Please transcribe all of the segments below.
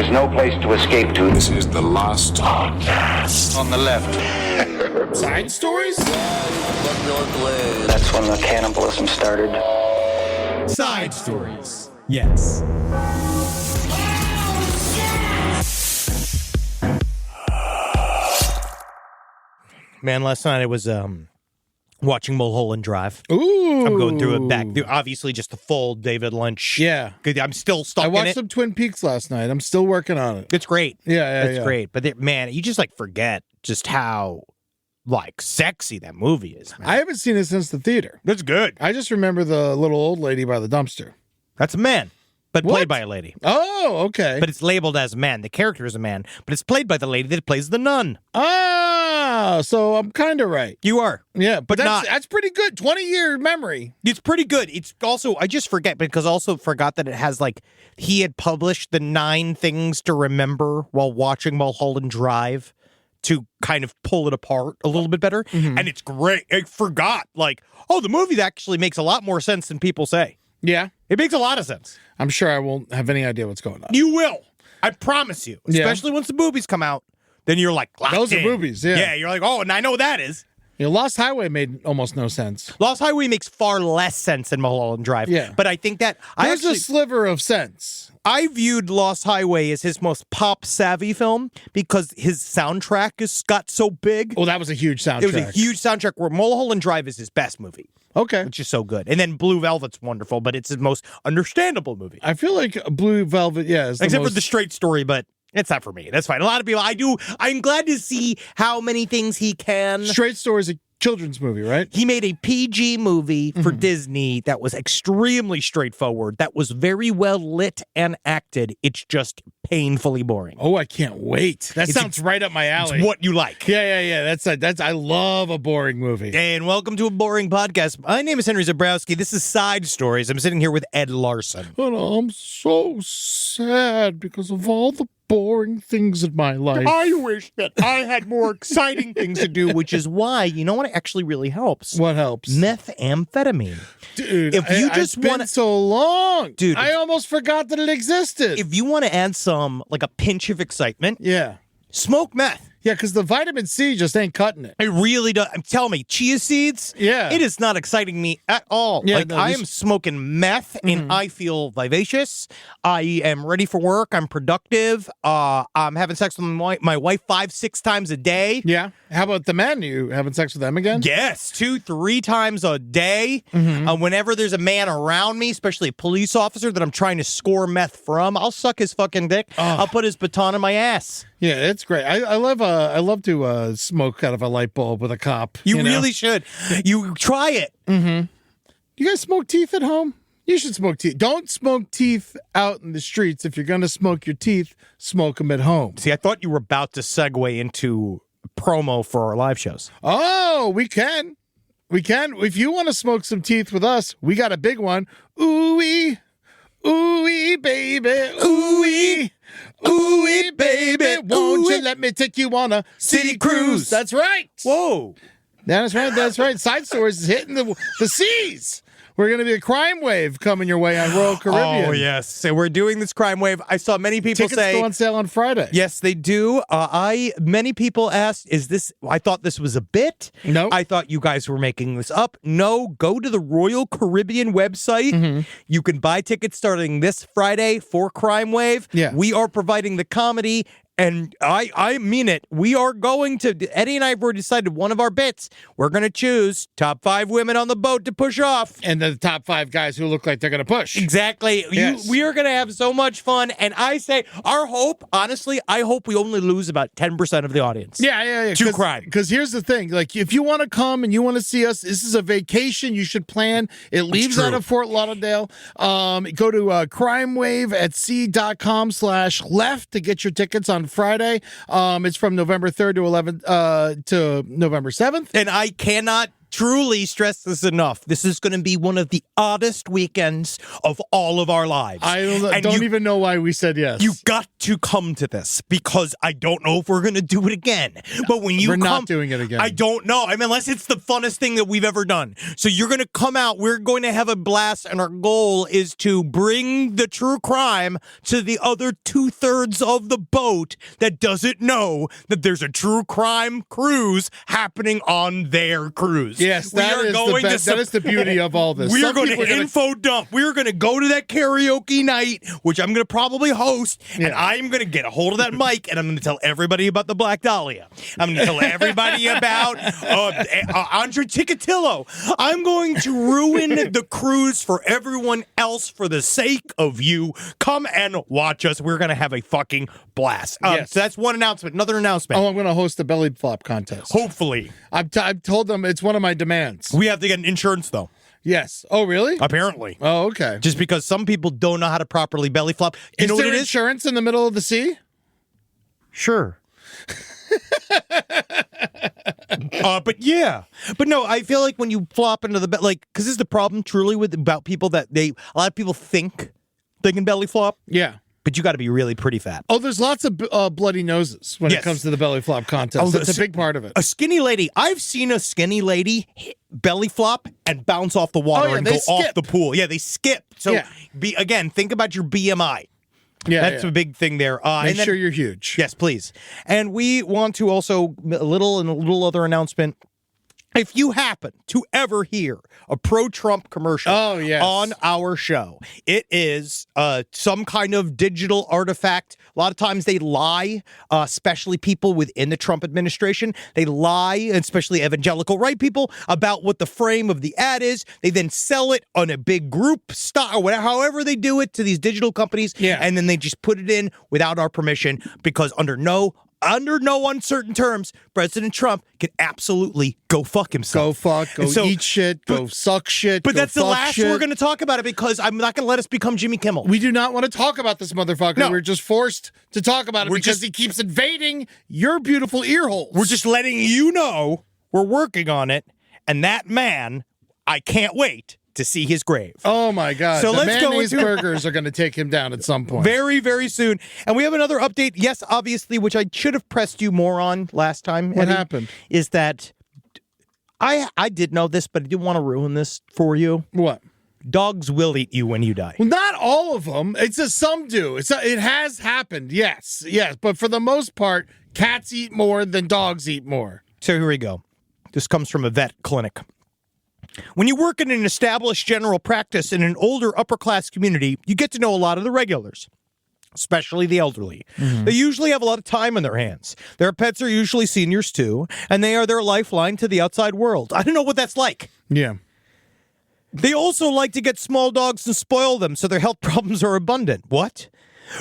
There's no place to escape to. This is the last podcast. On the left. Side stories? That's when the cannibalism started. Side stories. Yes. Man, last night I was watching Mulholland Drive. Ooh. I'm going through it back through, obviously just the full David Lynch. Yeah. I'm still stuck I in watched it. some Twin Peaks last night. I'm still working on it. It's great. It's great. But man, you just like forget just how like sexy that movie is, man. I haven't seen it since the theater. It's good. I just remember the little old lady by the dumpster. That's a man, but What? played by a lady. Oh, okay. But it's labeled as a man. The character is a man, but it's played by the lady that plays the nun. So I'm kind of right. You are. Yeah, but not. that's pretty good. 20-year memory. It's pretty good. It's also, I just forget because also forgot that it has like, he had published the 9 things to remember while watching Mulholland Drive to kind of pull it apart a little bit better. Mm-hmm. And it's great. I forgot like, oh, the movie actually makes a lot more sense than people say. Yeah. It makes a lot of sense. I'm sure I won't have any idea what's going on. You will. I promise you. Yeah. Especially once the movies come out. Then you're like, locked Those are in. movies, yeah. Yeah, you're like, oh, and I know what that is. You know, Lost Highway made almost no sense. Lost Highway makes far less sense than Mulholland Drive. Yeah. But I think that There's a sliver of sense. I viewed Lost Highway as his most pop-savvy film because his soundtrack got so big. Oh, that was a huge soundtrack. It was a huge soundtrack where Mulholland Drive is his best movie, Okay. which is so good. And then Blue Velvet's wonderful, but it's his most understandable movie. I feel like Blue Velvet, is the Except most... for the straight story, but it's not for me. That's fine. A lot of people, I'm glad to see how many things he can. Straight Story is a children's movie, right? He made a PG movie for Disney that was extremely straightforward, that was very well lit and acted. It's just painfully boring. Oh, I can't wait. That sounds right up my alley. It's what you like. Yeah. That's. I love a boring movie. And welcome to a boring podcast. My name is Henry Zabrowski. This is Side Stories. I'm sitting here with Ed Larson. And I'm so sad because of all the boring things in my life. I wish that I had more exciting things to do, which is why, you know what actually really helps? What helps? Methamphetamine. Dude, If you just it's been wanna- so long. Dude, I almost forgot that it existed. If you want to add some, like a pinch of excitement, yeah. smoke meth. Yeah, because the vitamin C just ain't cutting it. It really does. Tell me, chia seeds? Yeah. It is not exciting me at all. Yeah, like, no, I this- am smoking meth, and I feel vivacious. I am ready for work. I'm productive. I'm having sex with my wife 5-6 times a day. Yeah. How about the men? You having sex with them again? Yes, 2-3 times a day. Whenever there's a man around me, especially a police officer that I'm trying to score meth from, I'll suck his fucking dick. I'll put his baton in my ass. Yeah, it's great. I love to smoke out of a light bulb with a cop. You know? really should. You try it. You guys smoke teeth at home? You should smoke teeth. Don't smoke teeth out in the streets. If you're going to smoke your teeth, smoke them at home. See, I thought you were about to segue into promo for our live shows. Oh, we can. We can. If you want to smoke some teeth with us, we got a big one. Ooh-wee. Ooh-wee, baby. Ooh-wee. Ooh-wee, baby. Won't you let me take you on a city cruise? That's right. Whoa. That's right. That's right. Side Stories is hitting the seas. We're going to be a crime wave coming your way on Royal Caribbean. Oh, yes. So we're doing this crime wave. I saw many people Tickets say... go on sale on Friday. Yes, they do. Many people asked, I thought this was a bit. No. I thought you guys were making this up. No, go to the Royal Caribbean website. You can buy tickets starting this Friday for Crime Wave. Yeah. We are providing the comedy. And I mean it. We are going to, Eddie and I have already decided one of our bits. We're going to choose top 5 women on the boat to push off. And the top 5 guys who look like they're going to push. Exactly. Yes. We are going to have so much fun. And I say, our hope, honestly, I hope we only lose about 10% of the audience. Yeah. To crime. Because here's the thing. Like, if you want to come and you want to see us, this is a vacation you should plan. It leaves true. out of Fort Lauderdale. Go to crimewaveatc.com/left to get your tickets on Friday. It's from November 3rd to 11th to November 7th. And I cannot truly stress this enough. This is going to be one of the oddest weekends of all of our lives. I don't even know why we said yes. You got to come to this because I don't know if we're going to do it again. But when you We're come, not doing it again. I don't know. I mean, unless it's the funnest thing that we've ever done. So you're going to come out. We're going to have a blast, and our goal is to bring the true crime to the other 2/3 of the boat that doesn't know that there's a true crime cruise happening on their cruise. Yes, that is the beauty of all this. We are Some going people to info dump. We are going to go to that karaoke night, which I'm going to probably host, and I'm going to get a hold of that mic, and I'm going to tell everybody about the Black Dahlia. I'm going to tell everybody about Andre Ticcatillo. I'm going to ruin the cruise for everyone else for the sake of you. Come and watch us. We're going to have a fucking blast. Yes. So that's one announcement. Another announcement. Oh, I'm going to host a belly flop contest. Hopefully. I've told them it's one of my demands. We have to get an insurance, though. Yes. Oh, really? Apparently. Oh, okay. Just because some people don't know how to properly belly flop. You know what it is? Insurance in the middle of the sea? Sure. But yeah. But no, I feel like when you flop into the bed, like, because this is the problem truly about people that a lot of people think they can belly flop. Yeah. But you got to be really pretty fat. Oh, there's lots of bloody noses when it comes to the belly flop contest. That's a big part of it. A skinny lady. I've seen a skinny lady belly flop and bounce off the water and go off the pool. Yeah, they skip. So, think about your BMI. Yeah, that's a big thing there. Make sure you're huge. Yes, please. And we want to also, a little other announcement. If you happen to ever hear a pro-Trump commercial on our show, it is some kind of digital artifact. A lot of times they lie, especially people within the Trump administration. They lie, especially evangelical right people, about what the frame of the ad is. They then sell it on a big group stock or whatever, however they do it to these digital companies. Yeah. And then they just put it in without our permission because under no uncertain terms, President Trump can absolutely go fuck himself. Go eat shit, go suck shit. But that's the last shit. we're going to talk about it because I'm not going to let us become Jimmy Kimmel. We do not want to talk about this motherfucker. No. We're just forced to talk about it because he keeps invading your beautiful ear holes. We're just letting you know we're working on it. And that man, I can't wait to see his grave. Oh my God. So the let's go mayonnaise into burgers are going to take him down at some point. Very, very soon. And we have another update. Yes, obviously, which I should have pressed you more on last time. What Eddie, happened? Is that I did know this, but I didn't want to ruin this for you. What? Dogs will eat you when you die. Well, not all of them. Some do. It has happened. Yes. But for the most part, cats eat more than dogs eat more. So here we go. This comes from a vet clinic. When you work in an established general practice in an older upper-class community, you get to know a lot of the regulars, especially the elderly. Mm-hmm. They usually have a lot of time on their hands. Their pets are usually seniors, too, and they are their lifeline to the outside world. I don't know what that's like. Yeah. They also like to get small dogs and spoil them, so their health problems are abundant. What?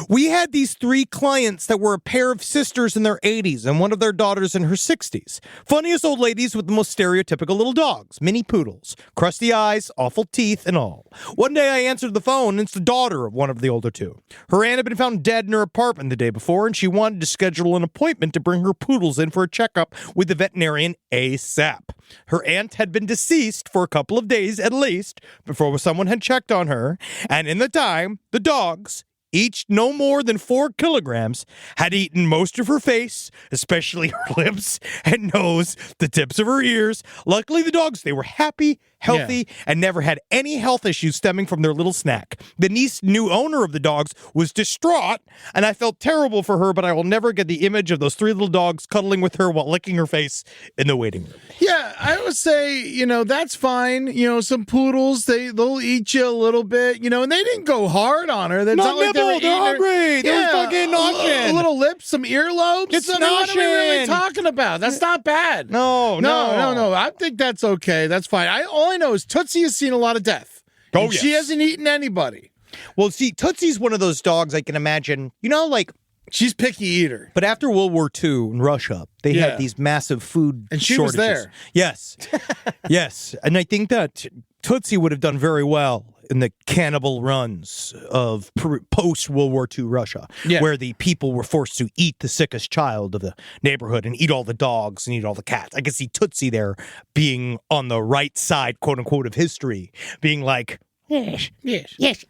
We had these 3 clients that were a pair of sisters in their 80s and one of their daughters in her 60s. Funniest old ladies with the most stereotypical little dogs, mini poodles, crusty eyes, awful teeth, and all. One day I answered the phone, and it's the daughter of one of the older 2. Her aunt had been found dead in her apartment the day before, and she wanted to schedule an appointment to bring her poodles in for a checkup with the veterinarian ASAP. Her aunt had been deceased for a couple of days at least before someone had checked on her, and in the time, the dogs, each no more than 4 kilograms, had eaten most of her face, especially her lips and nose, the tips of her ears. Luckily, the dogs, they were happy, healthy, and never had any health issues stemming from their little snack. The new owner of the dogs was distraught, and I felt terrible for her, but I will never get the image of those 3 little dogs cuddling with her while licking her face in the waiting room. Yeah, I would say, that's fine. Some poodles, they'll eat you a little bit, and they didn't go hard on her. That's not like they're hungry. They're fucking noshing. A little lips, some earlobes. It's what are we really noshing. talking about? That's not bad. No. I think that's okay. That's fine. All I know is Tootsie has seen a lot of death. Oh, and yes. She hasn't eaten anybody. Well, see, Tootsie's one of those dogs I can imagine, she's picky eater. But after World War II in Russia, they had these massive food and she shortages. was there. Yes. Yes. And I think that Tootsie would have done very well cannibal runs of post World War II Russia, where the people were forced to eat the sickest child of the neighborhood and eat all the dogs and eat all the cats. I could see Tootsie there being on the right side, quote unquote, of history, being like, Yes,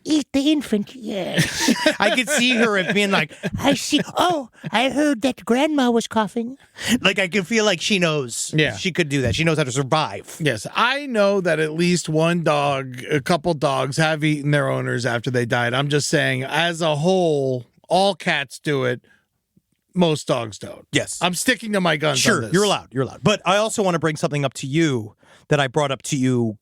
eat the infant, yes. I could see her as being like, I see. Oh, I heard that grandma was coughing. like I could feel like she knows. Yeah. She could do that. She knows how to survive. Yes, I know that at least one dog, a couple dogs have eaten their owners after they died. I'm just saying, as a whole, all cats do it. Most dogs don't. Yes. I'm sticking to my guns. Sure, on this. you're allowed. You're allowed. But I also want to bring something up to you that I brought up to you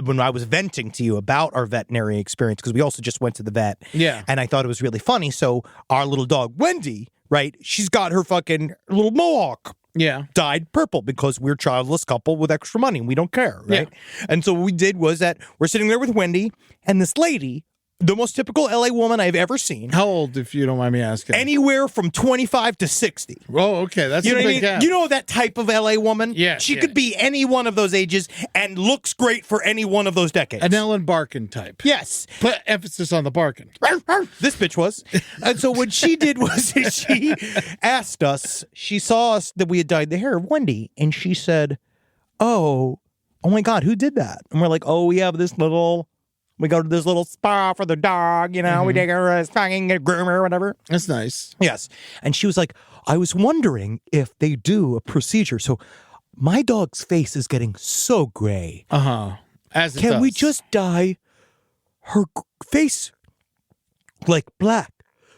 when I was venting to you about our veterinary experience, because we also just went to the vet. Yeah. And I thought it was really funny. So our little dog, Wendy, right, she's got her fucking little mohawk. Yeah. Dyed purple because we're a childless couple with extra money and we don't care, right? Yeah. And so what we did was that we're sitting there with Wendy and this lady, the most typical LA woman I've ever seen. How old, if you don't mind me asking? Anywhere from 25 to 60. Oh, okay. That's You know a what I big mean? gap. You know that type of LA woman? Yeah, She yeah. could be any one of those ages and looks great for any one of those decades. An Ellen Barkin type. Yes. Put emphasis on the barking. This bitch was. And so what she did was she asked us, she saw us that we had dyed the hair of Wendy, and she said, oh my God, who did that? And we're like, oh, we have this little... We go to this little spa for the dog, you know, we take her a fucking groomer or whatever. That's nice. Yes. And she was like, I was wondering if they do a procedure. So my dog's face is getting so gray. Uh-huh. As it Can we does. just dye her face like black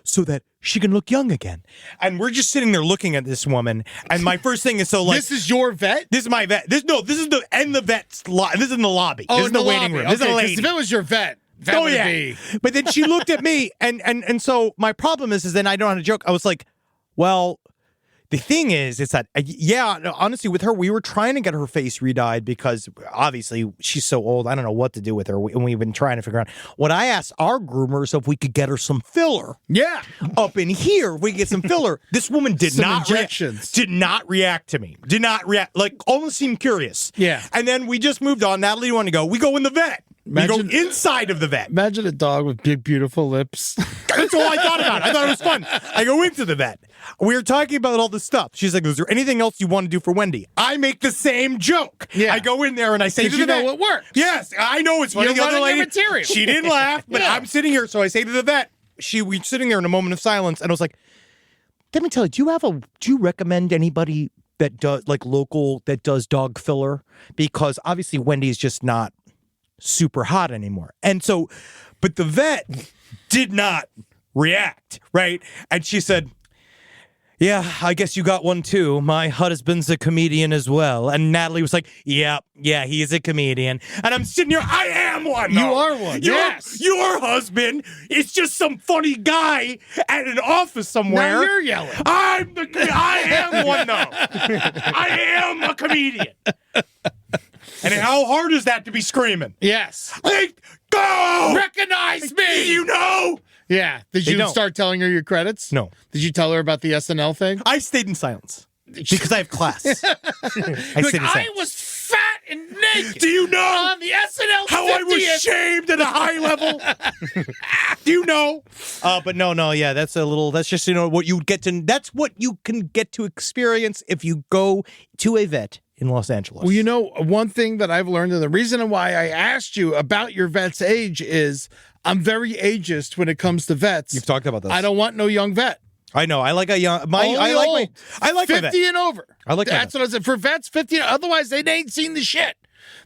so that she can look young again? And we're just sitting there looking at this woman. And my first thing is This is your vet? this is my vet. This is the vet's this is in the lobby. Oh, This is in the waiting lobby. room. This is Okay, a 'cause lady. if it was your vet, that Oh would yeah. be... But then she looked at me and so my problem is then I don't know how to joke. I was like, well, the thing is that, honestly, with her, we were trying to get her face redyed because obviously she's so old. I don't know what to do with her. And we've been trying to figure out. When I asked our groomers if we could get her some filler Yeah. up in here, if we could get some filler, this woman did Some not injections. did not react to me. Did not react, like almost seemed curious. Yeah. And then we just moved on. Natalie didn't want to go. We go in the vet. We Imagine- go inside of the vet. Imagine a dog with big, beautiful lips. That's all I thought about. I thought it was fun. I go into the vet. We were talking about all this stuff. She's like, is there anything else you want to do for Wendy? I make the same joke. Yeah. I go in there and I say to Because the you know vet, it works. yes, I know it's funny. You're The other running your lady, material. she didn't laugh, but Yeah. I'm sitting here. So I say to the vet, we sitting there in a moment of silence, and I was like, let me tell you, do you recommend anybody that does like local that does dog filler? Because obviously Wendy's just not super hot anymore. And so, but the vet did not react, right? And she said, yeah, I guess you got one too. My husband's a comedian as well. And Natalie was like, yeah, he is a comedian. And I'm sitting here, I am one. You though. are one, yes. Your husband is just some funny guy at an office somewhere. Now you're yelling. I am one though. I am a comedian. And how hard is that to be screaming? Yes. Like, go! Recognize me! You know? Yeah. Did They you don't. start telling her your credits? No. Did you tell her about the SNL thing? I stayed in silence because I have class. I stayed in silence. I was fat and naked. Do you know on the SNL how I was 50th. shamed at a high level? Do you know? But no, yeah, that's just, what you get to, that's what you can get to experience if you go to a vet in Los Angeles. Well, you know, one thing that I've learned, and the reason why I asked you about your vet's age is I'm very ageist when it comes to vets. You've talked about this. I don't want no young vet. I know. I like a young, Only old. I like my 50 vet. and over. I like my That's what I said. For vets, 50 and otherwise they ain't seen the shit.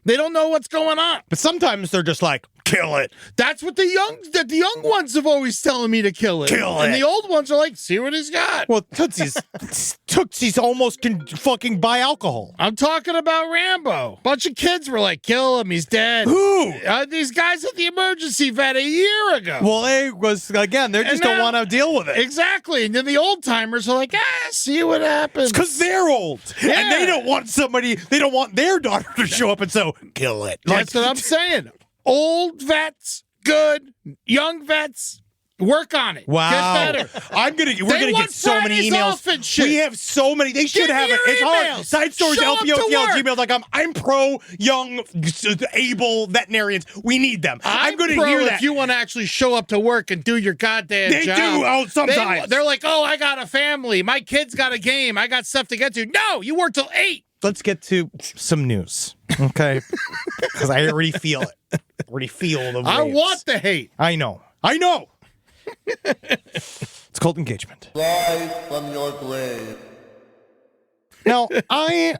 They don't know what's going on. But sometimes they're just like, kill it. That's what the young ones have always telling me to kill it. Kill And it. the old ones are like, see what he's got. Well, Tootsie's almost can fucking buy alcohol. I'm talking about Rambo. Bunch of kids were like, kill him, he's dead. Who? These guys at the emergency vet a year ago. Well, they just don't now- want to deal with it. Exactly. And then the old timers are like, see what happens. Because they're old. Yeah. And they don't want their daughter to show up and say, kill it. That's what I'm saying. Old vets, good. Young vets, Work on it. Wow. Get better. We're They gonna want get so many Fridays emails. off and shit. We have so many. They should Give me have it. your It's hard. emails. Side stories, Show up to LPOTL@gmail.com. I'm pro young, able veterinarians. We need them. I'm going to pro hear if that. you want to actually show up to work and do your goddamn They job. do. Oh, sometimes. They're like, oh, I got a family. My kid's got a game. I got stuff to get to. No, you work till 8. Let's get to some news, okay? Because I already feel it. Already feel the waves. I want the hate. I know. It's called engagement. Rise from your grave. Now, I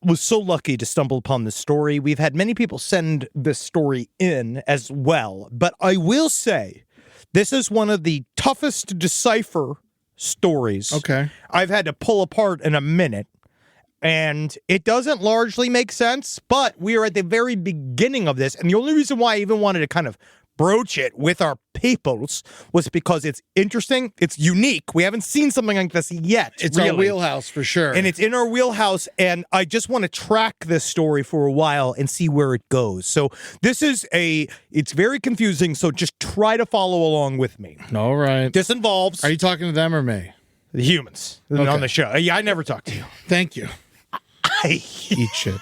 was so lucky to stumble upon this story. We've had many people send this story in as well, but I will say this is one of the toughest to decipher stories I've had to pull apart in a minute. And it doesn't largely make sense, but we are at the very beginning of this. And the only reason why I even wanted to kind of broach it with our peoples was because it's interesting. It's unique. We haven't seen something like this yet. It's our wheelhouse for sure. And it's in our wheelhouse. And I just want to track this story for a while and see where it goes. So this is it's very confusing. So just try to follow along with me. All right. This involves Are you talking to them or me? the humans on the show. Yeah, I never talk to you. Thank you. Eat shit.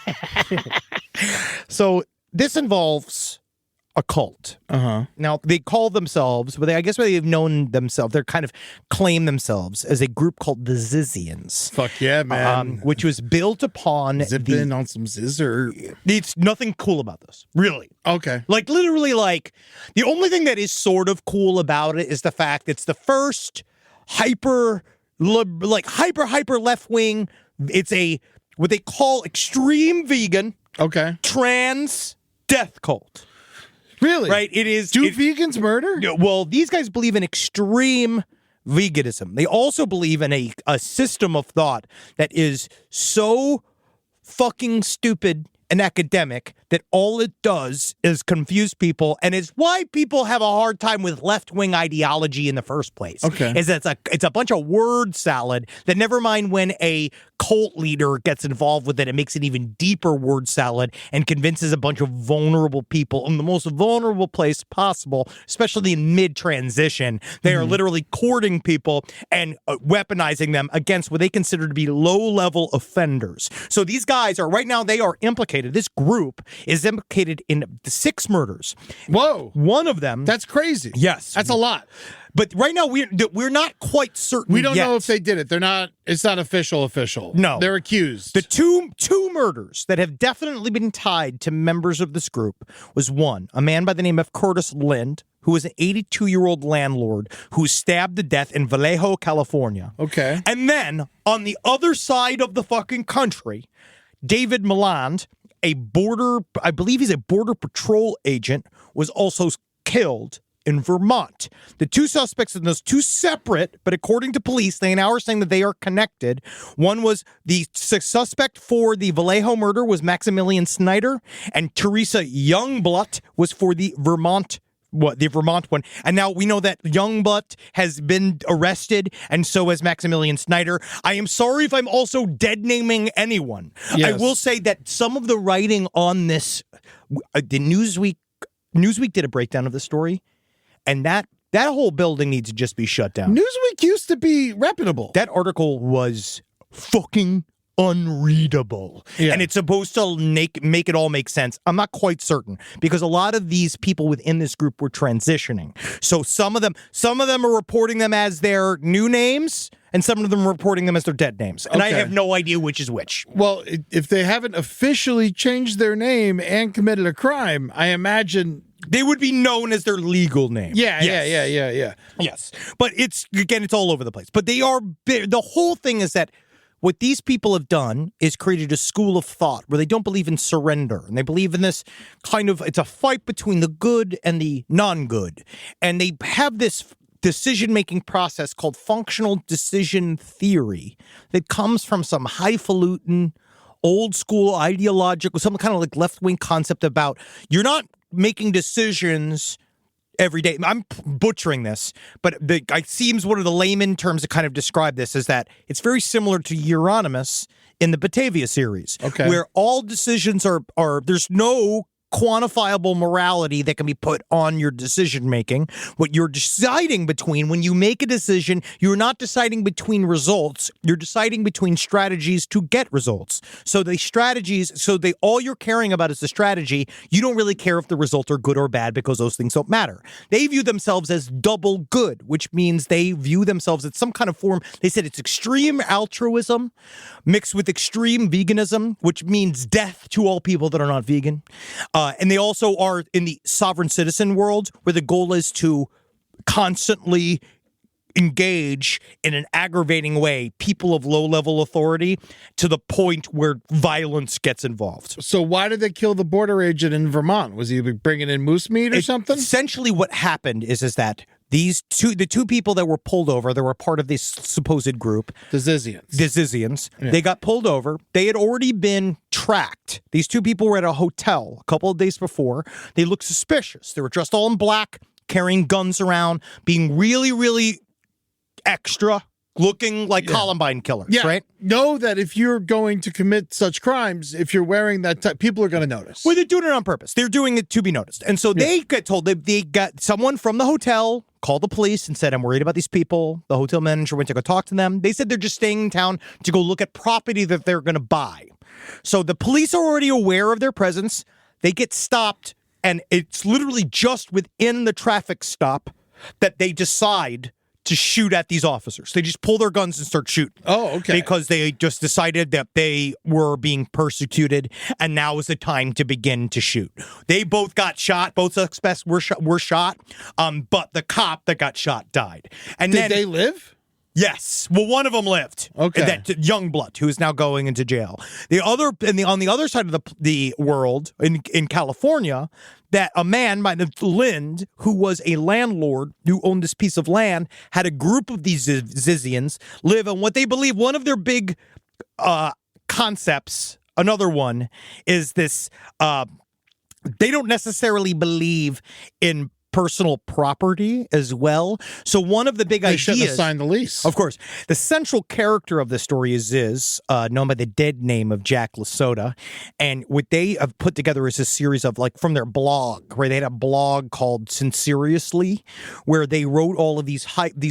So this involves a cult. Now they call themselves, but I guess they've known themselves. They're kind of claim themselves as a group called the Zizians. Fuck yeah, man. Which was built upon Zipping on some scissor. It's nothing cool about this, really. Okay. Like literally, like the only thing that is sort of cool about it is the fact it's the first hyper left wing. It's what they call extreme vegan, trans death cult. Really? Right? It is. Do vegans murder? Well, these guys believe in extreme veganism. They also believe in a system of thought that is so fucking stupid and academic that all it does is confuse people, and it's why people have a hard time with left-wing ideology in the first place. Is that it's a bunch of word salad that, never mind when a cult leader gets involved with it, it makes an even deeper word salad and convinces a bunch of vulnerable people in the most vulnerable place possible, especially in mid-transition. They are literally courting people and weaponizing them against what they consider to be low-level offenders. So these guys are, right now, they are implicated. This group is implicated in 6 murders. Whoa. One of them. That's crazy. Yes. That's a lot. But right now, we're not quite certain. We don't yet. know if they did it. It's not official. No. They're accused. The two murders that have definitely been tied to members of this group was one, a man by the name of Curtis Lind, who was an 82-year-old landlord who was stabbed to death in Vallejo, California. Okay. And then, on the other side of the fucking country, David Milland, I believe he's a border patrol agent, was also killed in Vermont. The two suspects in those two separate, but according to police, they now are saying that they are connected. One was the suspect for the Vallejo murder was Maximilian Snyder, and Teresa Youngblood was for the Vermont one. And now we know that Youngblood has been arrested, and so has Maximilian Snyder. I am sorry if I'm also dead naming anyone. Yes. I will say that some of the writing on this, the Newsweek did a breakdown of the story, and that whole building needs to just be shut down. Newsweek used to be reputable. That article was fucking unreadable. Yeah. And it's supposed to make it all make sense. I'm not quite certain, because a lot of these people within this group were transitioning. So some of them are reporting them as their new names, and some of them are reporting them as their dead names. And I have no idea which is which. Well, if they haven't officially changed their name and committed a crime, I imagine they would be known as their legal name. Yeah. Yes. But it's all over the place. But the whole thing is that what these people have done is created a school of thought where they don't believe in surrender. And they believe in this it's a fight between the good and the non-good. And they have this decision-making process called functional decision theory that comes from some highfalutin, old-school ideological, some kind of like left-wing concept about you're not making decisions every day. I'm butchering this, but it seems one of the layman terms to kind of describe this is that it's very similar to Euronymous in the Batavia series, where all decisions are there's no quantifiable morality that can be put on your decision making. What you're deciding between when you make a decision, you're not deciding between results. You're deciding between strategies to get results. So the strategies, all you're caring about is the strategy. You don't really care if the results are good or bad because those things don't matter. They view themselves as double good, which means they view themselves as some kind of form. They said it's extreme altruism mixed with extreme veganism, which means death to all people that are not vegan. And they also are in the sovereign citizen world, where the goal is to constantly engage in an aggravating way people of low-level authority to the point where violence gets involved. So why did they kill the border agent in Vermont? Was he bringing in moose meat or something? Essentially what happened is that the two people that were pulled over, they were part of this supposed group. The Zizians. Yeah. They got pulled over. They had already been tracked. These two people were at a hotel a couple of days before. They looked suspicious. They were dressed all in black, carrying guns around, being really, really extra, looking like Columbine killers, right? Know that if you're going to commit such crimes, if you're wearing that type, people are going to notice. Well, they're doing it on purpose. They're doing it to be noticed. And so they get told, they got someone from the hotel called the police and said, I'm worried about these people. The hotel manager went to go talk to them. They said they're just staying in town to go look at property that they're going to buy. So the police are already aware of their presence. They get stopped, and it's literally just within the traffic stop that they decide to shoot at these officers. They just pull their guns and start shooting. Oh, okay. Because they just decided that they were being persecuted, and now is the time to begin to shoot. They both got shot. Both suspects were shot. But the cop that got shot died. And Did they live? Yes. Well, one of them lived. Okay. That Youngblood, who is now going into jail. The other, on the other side of the world, in California, that a man by the name of Lind, who was a landlord who owned this piece of land, had a group of these Zizians live on what they believe one of their big concepts. Another one is this: they don't necessarily believe in personal property as well. So one of the big ideas... They shouldn't have signed the lease. Of course. The central character of the story is Ziz, known by the dead name of Jack LaSoda. And what they have put together is a series of, like, from their blog, where they had a blog called Sinceriously, where they wrote all of these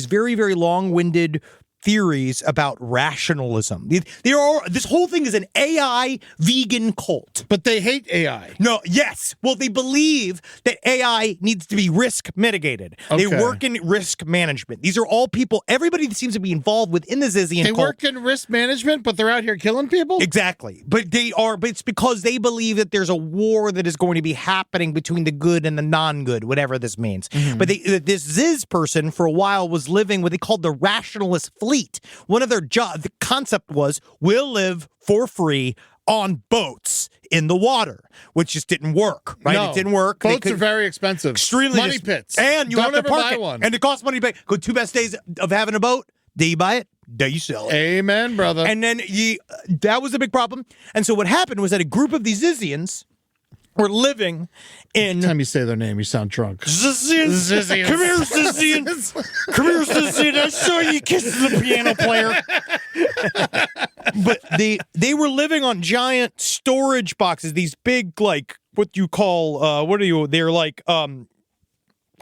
very, very long-winded theories about rationalism. This whole thing is an AI vegan cult. But they hate AI. No, yes. Well, they believe that AI needs to be risk mitigated. Okay. They work in risk management. These are all people, everybody that seems to be involved within the Zizian cult. They work in risk management, but they're out here killing people? Exactly. But it's because they believe that there's a war that is going to be happening between the good and the non-good, whatever this means. Mm-hmm. But this Ziz person, for a while, was living what they called the rationalist fleet. One of their the concept was, we'll live for free on boats in the water, which just didn't work, right? No, it didn't work. Boats are very expensive. Extremely money pits. And you Don't have to ever park buy it. one. And it costs money to pay. Go 2 best days of having a boat. Day you buy it, day you sell it. Amen, brother. And then that was a big problem. And so what happened was that a group of these Zizians were living in... Every time you say their name, you sound drunk. Zizians. Come here, Zizian. Come here, Zizian. I saw you kissing the piano player. But they were living on giant storage boxes, these big, like, what you call, they're like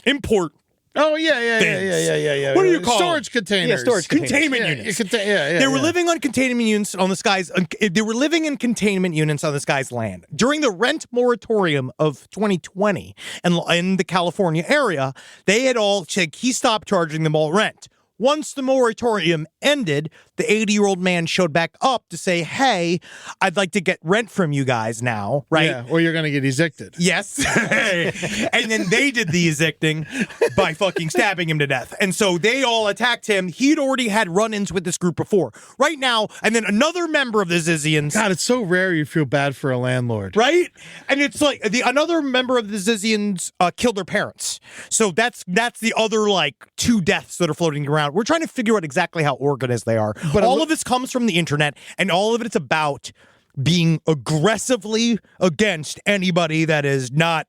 import. Oh, yeah. What do you call storage containers? Yeah, storage containment units. They were living on containment units on this guy's. They were living in containment units on this guy's land during the rent moratorium of 2020, and in the California area, they had all. He stopped charging them all rent. Once the moratorium ended, the 80-year-old man showed back up to say, hey, I'd like to get rent from you guys now, right? Yeah, or you're going to get evicted. Yes. And then they did the evicting by fucking stabbing him to death. And so they all attacked him. He'd already had run-ins with this group before. Right now, and then another member of the Zizians. God, it's so rare you feel bad for a landlord. Right? And it's like another member of the Zizians killed their parents. So that's the other, like, 2 deaths that are floating around. We're trying to figure out exactly how organized they are. But all of this comes from the internet, and all of it's about being aggressively against anybody that is not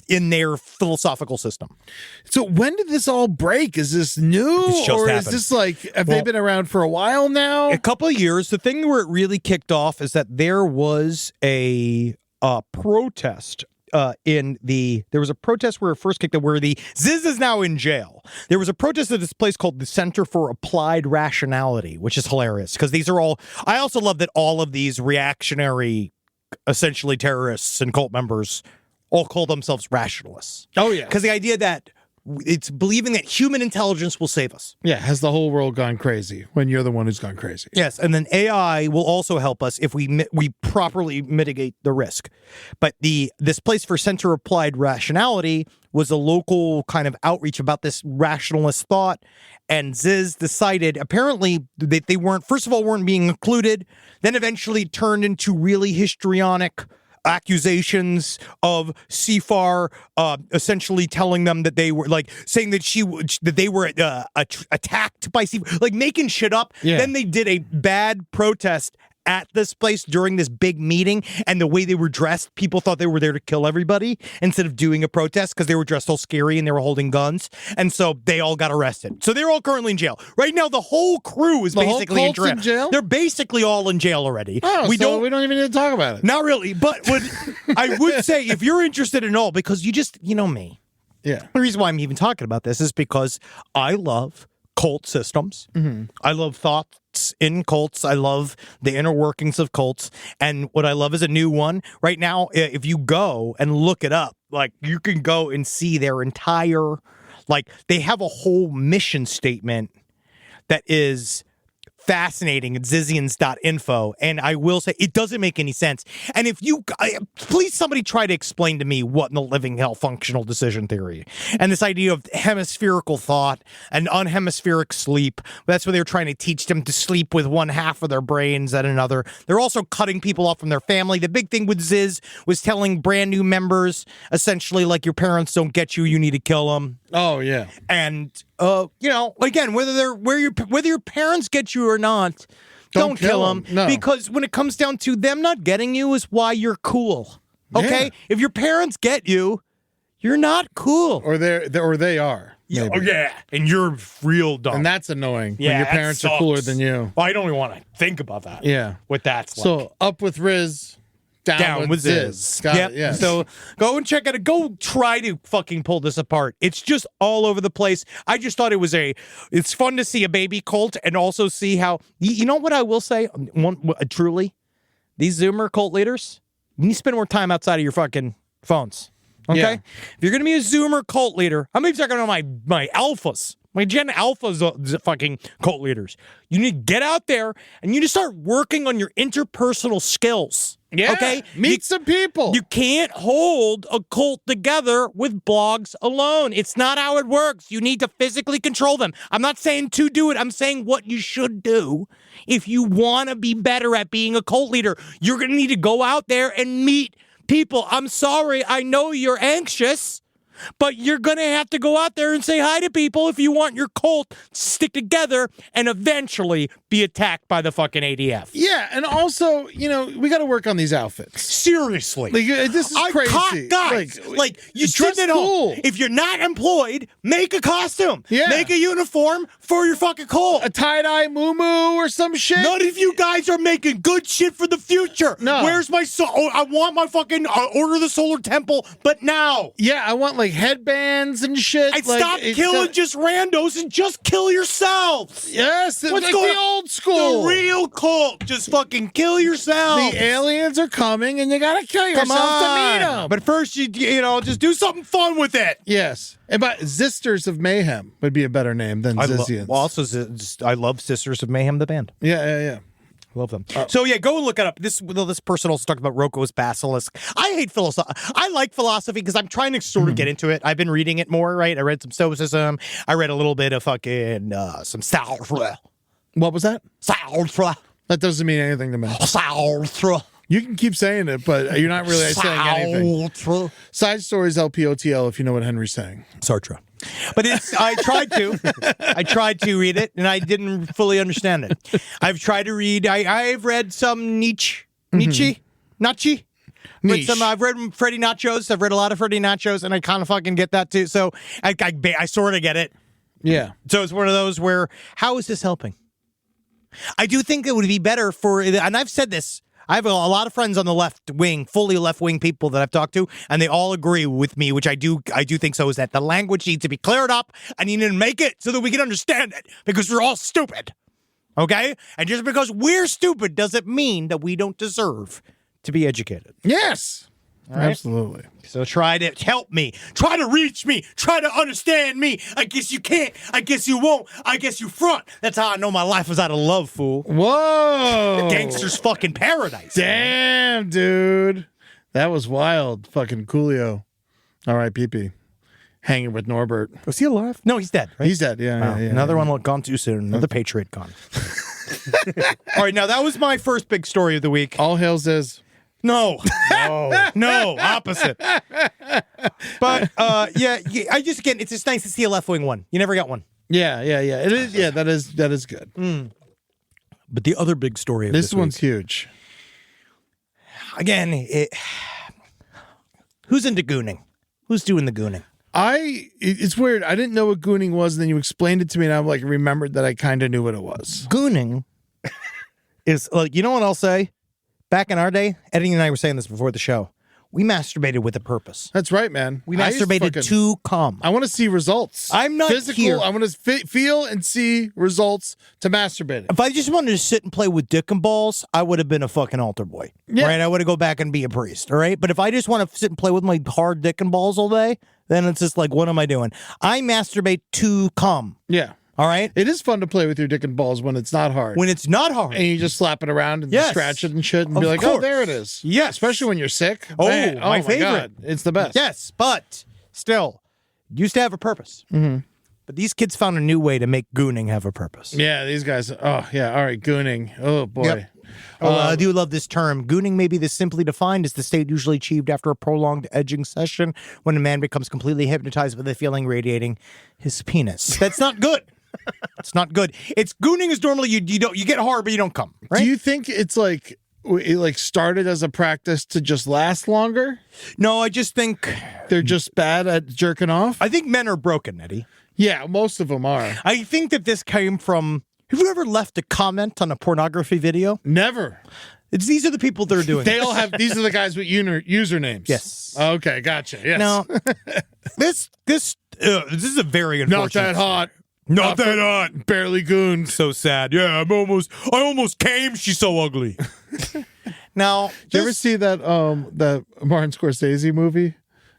in their philosophical system. So when did this all break? Is this new? Or is this like, have they been around for a while now? A couple of years. The thing where it really kicked off is that there was a protest there was a protest where it first kicked up where the Ziz is now in jail. There was a protest at this place called the Center for Applied Rationality, which is hilarious because these are all. I also love that all of these reactionary, essentially terrorists and cult members all call themselves rationalists. Oh yeah, because the idea that it's believing that human intelligence will save us. yeah. Has the whole world gone crazy when you're the one who's gone crazy? Yes, and then AI will also help us if we properly mitigate the risk. But this place for Center Applied Rationality was a local kind of outreach about this rationalist thought, and Ziz decided apparently they weren't being included, then eventually turned into really histrionic accusations of CFAR, essentially telling them that they were saying that they were attacked by CFAR, like making shit up. Yeah. Then they did a bad protest at this place during this big meeting, and the way they were dressed, people thought they were there to kill everybody instead of doing a protest because they were dressed all scary and they were holding guns, and so they all got arrested. So they're all currently in jail right now. The whole crew is basically whole cult's in jail? They're basically all in jail already. Oh, we don't even need to talk about it. Not really, but what I would say, if you're interested in all, because you know me. Yeah. The reason why I'm even talking about this is because I love cult systems. Mm-hmm. I love thoughts in cults. I love the inner workings of cults. And what I love is a new one. Right now, if you go and look it up, like you can go and see their entire, they have a whole mission statement that is fascinating at Zizians.info, and I will say it doesn't make any sense. And if please somebody try to explain to me what in the living hell functional decision theory and this idea of hemispherical thought and unhemispheric sleep. That's what they're trying to teach them, to sleep with one half of their brains and another. They're also cutting people off from their family. The big thing with Ziz was telling brand new members essentially your parents don't get you, you need to kill them. Oh yeah. And again, whether your parents get you or not, don't kill them. No. Because when it comes down to them not getting you is why you're cool. Okay? Yeah. If your parents get you, you're not cool. Or they are. Yeah, maybe. yeah, and you're real dumb. And that's annoying Yeah, when your that parents are sucks. cooler than you. Well, I don't even want to think about that. Yeah. What that's like. So up with Riz, down with Ziz. Got it, yes. So go and check it out. Go try to fucking pull this apart. It's just all over the place. I just thought it's fun to see a baby cult and also see how, you know what I will say? Truly, these Zoomer cult leaders, you need to spend more time outside of your fucking phones. Okay? Yeah. If you're going to be a Zoomer cult leader, I'm maybe talking about my alphas. My Gen Alphas fucking cult leaders. You need to get out there and you need to start working on your interpersonal skills. Yeah. Okay? Meet some people. You can't hold a cult together with blogs alone. It's not how it works. You need to physically control them. I'm not saying to do it. I'm saying what you should do if you want to be better at being a cult leader. You're going to need to go out there and meet people. I'm sorry. I know you're anxious, but you're going to have to go out there and say hi to people if you want your cult to stick together and eventually be attacked by the fucking ADF. Yeah, and also, we got to work on these outfits. Seriously. This is crazy. Guys, you dress sit at home. cool. If you're not employed, make a costume. Yeah. Make a uniform for your fucking cult. A tie-dye moo-moo or some shit. None of you guys are making good shit for the future. No. Where's my I want my fucking Order of the Solar Temple, but now. Yeah, I want headbands and shit. And stop killing just randos and just kill yourselves. Yes, What's like going the old school. The real cult. Just fucking kill yourselves. The aliens are coming, and you gotta kill yourself to meet them. But first, you just do something fun with it. Yes, but Sisters of Mayhem would be a better name than Zizians. I love Sisters of Mayhem, the band. Yeah. Love them. So yeah, go and look it up. This person also talked about Roko's Basilisk. I hate philosophy. I like philosophy because I'm trying to sort of get into it. I've been reading it more, right? I read some Stoicism. I read a little bit of fucking some Sartre. What was that? Sartre. That doesn't mean anything to me. Sartre. You can keep saying it, but you're not really saying anything. Sartre. Side stories LPOTL if you know what Henry's saying. Sartre. But I tried to read it, and I didn't fully understand it. I've tried to read, I've read some Nietzsche. I've read Freddie Nachos. I've read a lot of Freddie Nachos, and I kind of fucking get that too. So I sort of get it. Yeah. So it's one of those where, how is this helping? I do think it would be better and I've said this, I have a lot of friends on the left wing, fully left-wing people that I've talked to, and they all agree with me, which I do think so, is that the language needs to be cleared up, and you need to make it so that we can understand it, because we're all stupid. Okay? And just because we're stupid doesn't mean that we don't deserve to be educated. Yes. Right? Absolutely. So try to help me. Try to reach me. Try to understand me. I guess you can't. I guess you won't. I guess you front. That's how I know my life was out of love, fool. Whoa. Gangster's fucking paradise. Damn, dude. That was wild. Fucking Coolio. All right, PP. Hanging with Norbert. Was he alive? No, he's dead, right? He's dead, yeah. Another one gone too soon. Another Patriot gone. All right, now that was my first big story of the week. All hail Ziz. No, opposite. But I just again, it's just nice to see a left wing one. You never got one. Yeah. It is. Yeah, that is good. But the other big story of This one's week, huge. again, who's into gooning? Who's doing the gooning? It's weird. I didn't know what gooning was, and then you explained it to me, and I like remembered that I kind of knew what it was. Gooning is like, you know what I'll say? Back in our day, Eddie and I were saying this before the show. We masturbated with a purpose. That's right, man. We masturbated to come. I want to see results. I'm not physical. here. I want to feel and see results to masturbate. If I just wanted to sit and play with dick and balls, I would have been a fucking altar boy. Yeah. Right? I would have go back and be a priest. All right? But if I just want to sit and play with my hard dick and balls all day, then it's just like, what am I doing? I masturbate to come. Yeah. All right? It is fun to play with your dick and balls when it's not hard. When it's not hard. And you just slap it around and Yes. scratch it and shit and Of be like, course. oh, there it is. Yes. Especially when you're sick. Oh, Man, my favorite. God. It's the best. Yes, but still, it used to have a purpose. Mm-hmm. But these kids found a new way to make gooning have a purpose. Yeah, these guys. Oh, yeah. All right. Gooning. Oh, boy. Yep. I do love this term. Gooning may be this simply defined as the state usually achieved after a prolonged edging session when a man becomes completely hypnotized with a feeling radiating his penis. That's not good. It's not good. It's gooning is normally you get hard but you don't come. Right? Do you think it's like it started as a practice to just last longer? No, I just think They're just bad at jerking off? I think men are broken, Eddie. Yeah, most of them are. I think that this came from. Have you ever left a comment on a pornography video? Never. These are the people that are doing They it. all have. These are the guys with usernames. Yes. Okay, gotcha. Yes. Now, this is a very unfortunate. Not that hot. Not that hot. Barely gooned. So sad. Yeah, I almost came. She's so ugly. Now, Did you ever see that Martin Scorsese movie,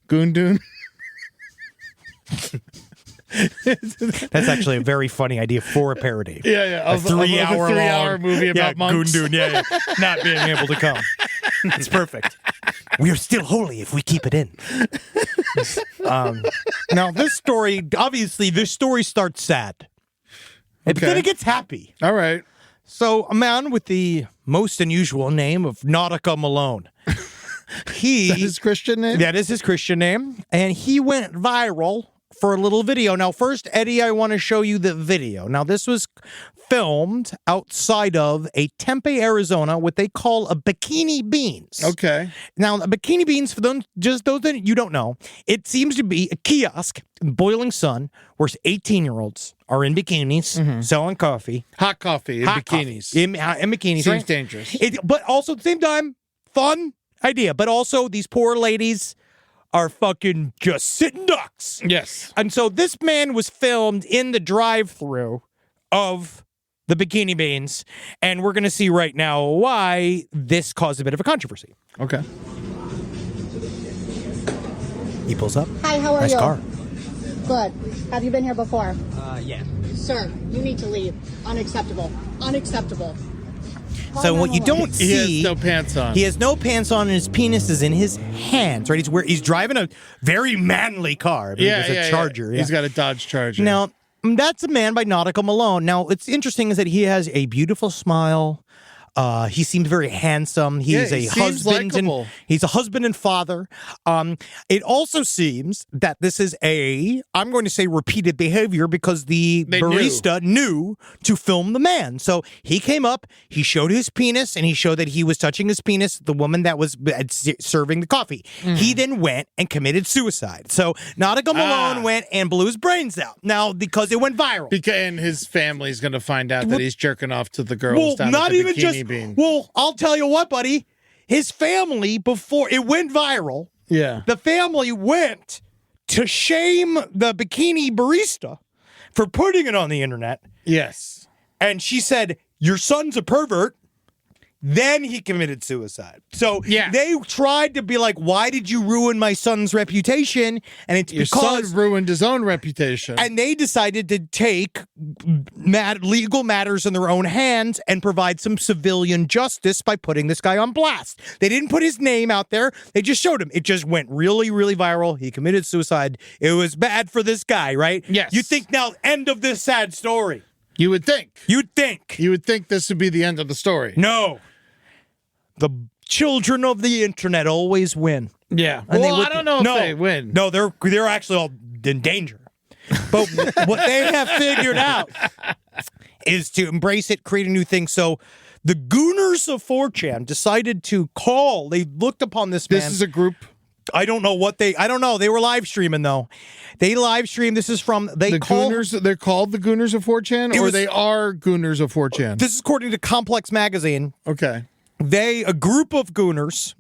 Goondoon? that's actually a very funny idea for a parody. Yeah. A 3 hour a 3 long hour movie about monks. Goondoon, yeah, not being able to come. It's perfect. We are still holy if we keep it in. Now, this story starts sad. But then it gets happy. All right. So, a man with the most unusual name of Nautica Malone. That his Christian name? That is his Christian name. And he went viral for a little video. Now, first, Eddie, I want to show you the video. Now, this was filmed outside of a Tempe, Arizona, what they call a Bikini Beans. Okay. Now, a Bikini Beans, for those that you don't know, it seems to be a kiosk in the boiling sun where 18-year-olds are in bikinis selling coffee. Hot coffee in Hot bikinis. coffee. In bikinis. Seems right? dangerous. But also at the same time, fun idea. But also, these poor ladies are fucking just sitting ducks. Yes. And so this man was filmed in the drive-thru of the Bikini Beans, and we're going to see right now why this caused a bit of a controversy. Okay. He pulls up. Hi, how are Nice you? car. Good. Have you been here before? Yeah. Sir, you need to leave. Unacceptable. Unacceptable. So what you don't see, He has no pants on. he has no pants on, and his penis is in his hands. Right? He's driving a very manly car. I believe it's a Charger. Yeah. He's got a Dodge Charger. Now, that's a man by Nautica Malone. Now, what's interesting is that he has a beautiful smile. He seems very handsome. He's he a seems husband. likable. He's a husband and father. It also seems that this is I'm going to say repeated behavior because the barista knew to film the man. So he came up, he showed his penis, and he showed that he was touching his penis, the woman that was serving the coffee. He then went and committed suicide. So Nautica Malone went and blew his brains out. Now, because it went viral. And his family's going to find out that he's jerking off to the girls Well, down not at the even Bikini just bikini bean. Well, I'll tell you what, buddy. His family, before it went viral, Yeah. the family went to shame the bikini barista for putting it on the internet. Yes. And she said, your son's a pervert. Then he committed suicide. So Yeah. they tried to be like, why did you ruin my son's reputation? And it's Your because son ruined his own reputation. and they decided to take legal matters in their own hands and provide some civilian justice by putting this guy on blast. They didn't put his name out there. They just showed him. It just went really, really viral. He committed suicide. It was bad for this guy, right? Yes. You think now, end of this sad story. You would think. You'd think. You would think this would be the end of the story. No. The children of the internet always win. Yeah. And Well, I don't know if they win. No, they're actually all in danger. But what they have figured out is to embrace it, create a new thing. So the Gooners of 4chan decided to call. They looked upon this man. This is a group. I don't know. They were live streaming though. They live streamed. This is from The Gooners, they're called the Gooners of 4chan, or they are Gooners of 4chan? This is according to Complex Magazine. Okay. A group of Gooners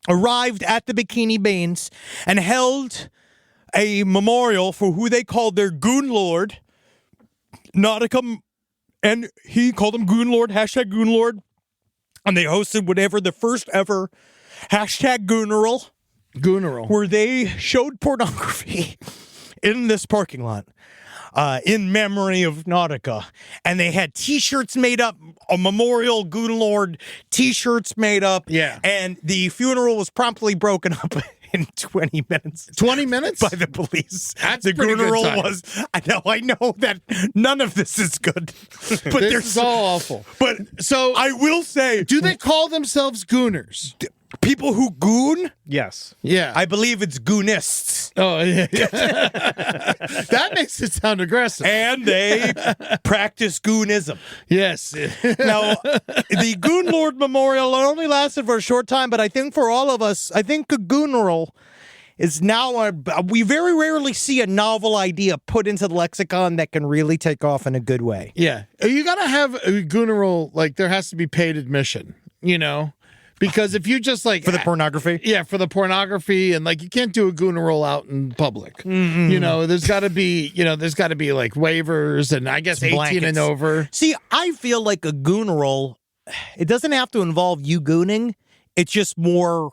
arrived at the Bikini Beans and held a memorial for who they called their Goon Lord, Nautica, and he called him Goon Lord, hashtag Goon Lord, and they hosted whatever the first ever hashtag Gooneral, where they showed pornography in this parking lot. In memory of Nautica. And they had T-shirts made up, a memorial Goon Lord T-shirts made up. Yeah. And the funeral was promptly broken up in 20 minutes. 20 minutes? By the police. That's the pretty good funeral time. was, I know that none of this is good. But This is all awful. But So I will say, do they call themselves Gooners? people who goon, Yes. Yeah. I believe it's goonists. Oh, yeah. That makes it sound aggressive. And they practice goonism. Yes. Now, the Goon Lord Memorial only lasted for a short time, but I think for all of us, I think a gooneral is now we very rarely see a novel idea put into the lexicon that can really take off in a good way. Yeah. You got to have a Gooneral, like, there has to be paid admission, you know? Because if you just like For the pornography? yeah, for the pornography, and like you can't do a Gooneral out in public. You know, there's got to be, like waivers, and I guess 18 blankets. and over. See, I feel like a gooneral, it doesn't have to involve you gooning. It's just more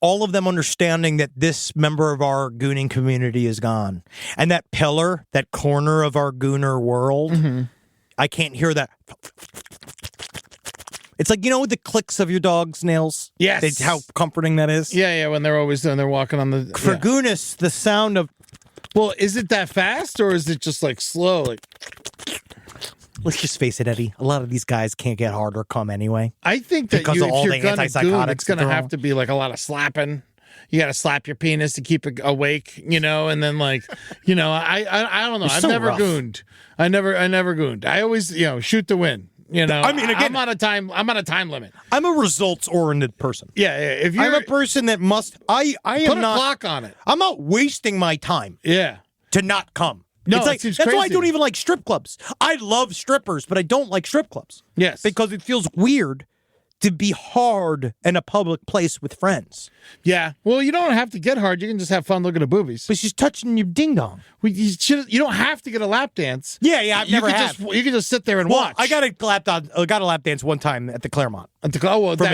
all of them understanding that this member of our gooning community is gone. And that pillar, that corner of our gooner world, I can't hear that. It's like, the clicks of your dog's nails? Yes. How comforting that is? Yeah, when they're walking on the For yeah. goonists, the sound of... Well, is it that fast, or is it just like slow? Like, Let's just face it, Eddie. A lot of these guys can't get hard or come anyway. I think that Because of all if the you're gonna antipsychotics goon, it's that gonna they're have on. to be like a lot of slapping. You got to slap your penis to keep it awake, and then like, I don't know. It's I've so never rough. gooned. I never gooned. I always, shoot to win. I mean, again- I'm on a time limit. I'm a results-oriented person. Yeah. If you're I'm a person that must... I am put a not... clock on it. I'm not wasting my time Yeah. to not come. No, it's it like, seems that's why I crazy. don't even like strip clubs. I love strippers, but I don't like strip clubs. Yes. Because it feels weird to be hard in a public place with friends. Yeah. Well, you don't have to get hard. You can just have fun looking at boobies. But she's touching your ding-dong. You don't have to get a lap dance. Yeah, I've never had. You can just sit there and Well, watch. I got a lap dance one time at the Claremont. From a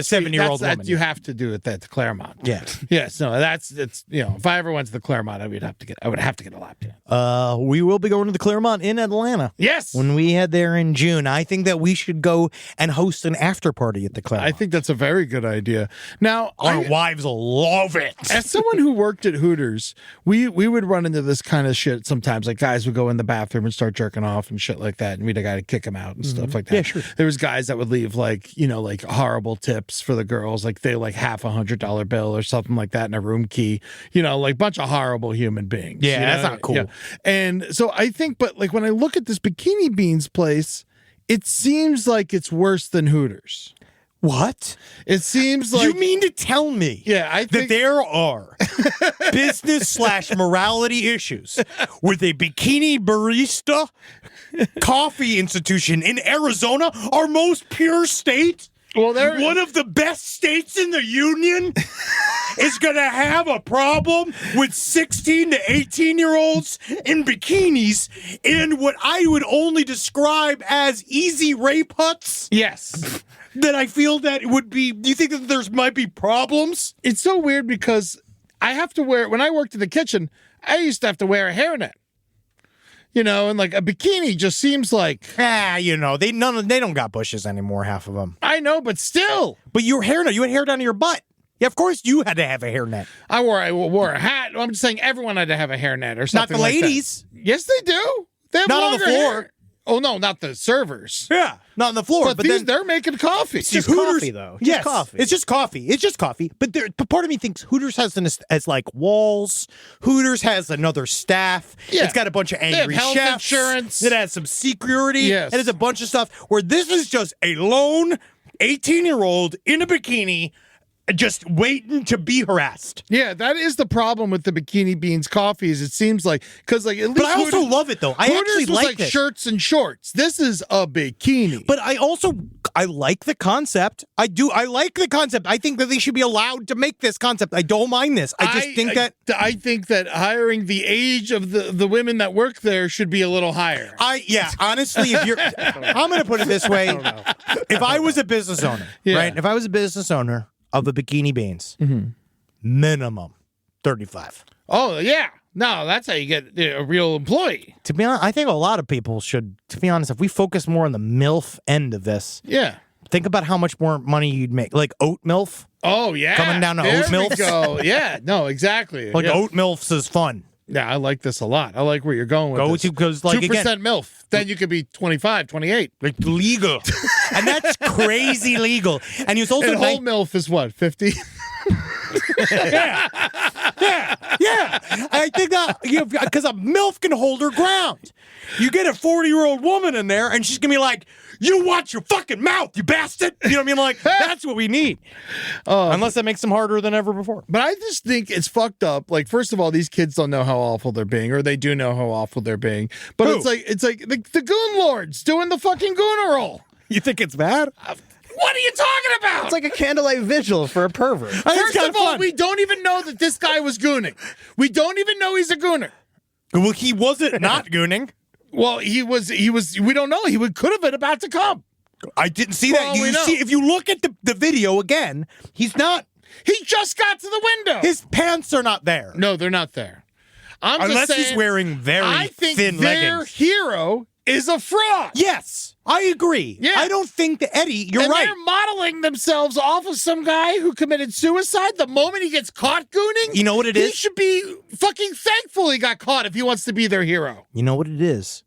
7-year-old woman. You have to do it at the Claremont. Yeah. Yes. No. It's if I ever went to the Claremont, I would have to get a lap dance. We will be going to the Claremont in Atlanta. Yes. When we head there in June, I think that we should go and host an after party at the Claremont. I think that's a very good idea. Now, our wives will love it. as someone who worked at Hooters, we would run into this kind of shit sometimes. Like guys would go in the bathroom and start jerking off and shit like that, and we'd got to kick them out and stuff like that. Yeah, sure. There was guys that would leave like horrible tips for the girls, like they like half $100 bill or something like that in a room key. Like bunch of horrible human beings. Yeah, that's not cool. Yeah. And so I think, but like when I look at this Bikini Beans place, it seems like it's worse than Hooters. What? It seems like You mean to tell me I that think there are business/morality issues with a bikini barista coffee institution in Arizona, our most pure state? well, there One of the best states in the union is going to have a problem with 16 to 18-year-olds in bikinis in what I would only describe as easy rape huts? yes. That I feel that it would be. Do you think that there's might be problems? It's so weird because I have to wear, when I worked in the kitchen, I used to have to wear a hairnet. You know, and like a bikini just seems like, You know, they don't got bushes anymore, half of them. I know, but still. But your hairnet, you had hair down to your butt. Yeah, of course you had to have a hairnet. I wore a hat. I'm just saying everyone had to have a hairnet or something. Not the like that. ladies. Yes, they do. They have Not on the longer floor. hair. Oh no, not the servers. Yeah, not on the floor. But, But these, then they're making coffee. See, just Hooters, coffee, though. Just Yes, coffee. it's just coffee. It's just coffee. But part of me thinks Hooters has as like walls. Hooters has another staff. Yeah. It's got a bunch of have angry health chefs. insurance. It has some security. Yes. It has a bunch of stuff. Where this is just a lone 18-year-old in a bikini, just waiting to be harassed. Yeah, that is the problem with the Bikini Beans coffees. It seems like because like at least But I also Hooters- love it though. I Hooters actually was like it. shirts and shorts. This is a bikini. But I like the concept. I like the concept. I think that they should be allowed to make this concept. I don't mind this. I think that hiring the age of the women that work there should be a little higher. Honestly, if you're, I'm going to put it this way. If I was a business owner, Yeah. right? If I was a business owner of the Bikini Beans, minimum 35. Oh yeah, no, that's how you get a real employee. To be honest, I think a lot of people should, to be honest, if we focus more on the MILF end of this, Yeah. think about how much more money you'd make. Like oat MILF. Oh yeah, Coming down to there oat we milfs? go. Yeah, no, exactly. Like yeah. oat MILFs is fun. Yeah, I like this a lot. I like where you're going with Go this. to, because like 2% again, MILF. Then you could be 25, 28. like legal. And that's crazy legal. And he was also And whole MILF is what, 50? Yeah. I think that because a MILF can hold her ground. You get a 40-year-old woman in there, and she's gonna be like, "You watch your fucking mouth, you bastard." You know what I mean? Like that's what we need. Unless that makes them harder than ever before. But I just think it's fucked up. Like, first of all, these kids don't know how awful they're being, or they do know how awful they're being. But Who? it's like the goon lords doing the fucking gooner roll. You think it's bad? What are you talking about? It's like a candlelight vigil for a pervert. First of all, we don't even know that this guy was gooning. We don't even know he's a gooner. Well, he wasn't not gooning. Well, he was. We don't know. He could have been about to come. I didn't see For that. all we You know. see, if you look at the video again, he's not. He just got to the window. His pants are not there. No, they're not there. I'm Unless just saying, he's wearing very I think thin their leggings. hero is a fraud. Yes, I agree. Yeah. I don't think that Eddie, you're And right. they're modeling themselves off of some guy who committed suicide. The moment he gets caught gooning, You know what it he is? should be fucking thankful he got caught if he wants to be their hero. You know what it is?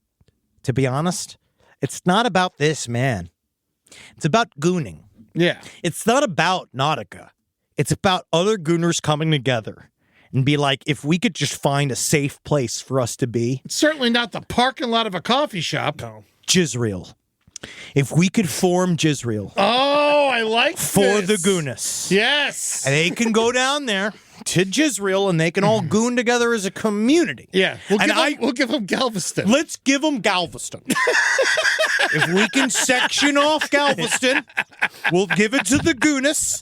To be honest, it's not about this man. It's about gooning. Yeah. It's not about Nautica. It's about other gooners coming together and be like, if we could just find a safe place for us to be, It's certainly not the parking lot of a coffee shop. Jizreel. If we could form Jizreel Oh, I like for this. the Goonists. Yes. And they can go down there to Jizreel and they can all goon together as a community. Yeah. And We'll give him Galveston. Let's give them Galveston. If we can section off Galveston, we'll give it to the Goonists.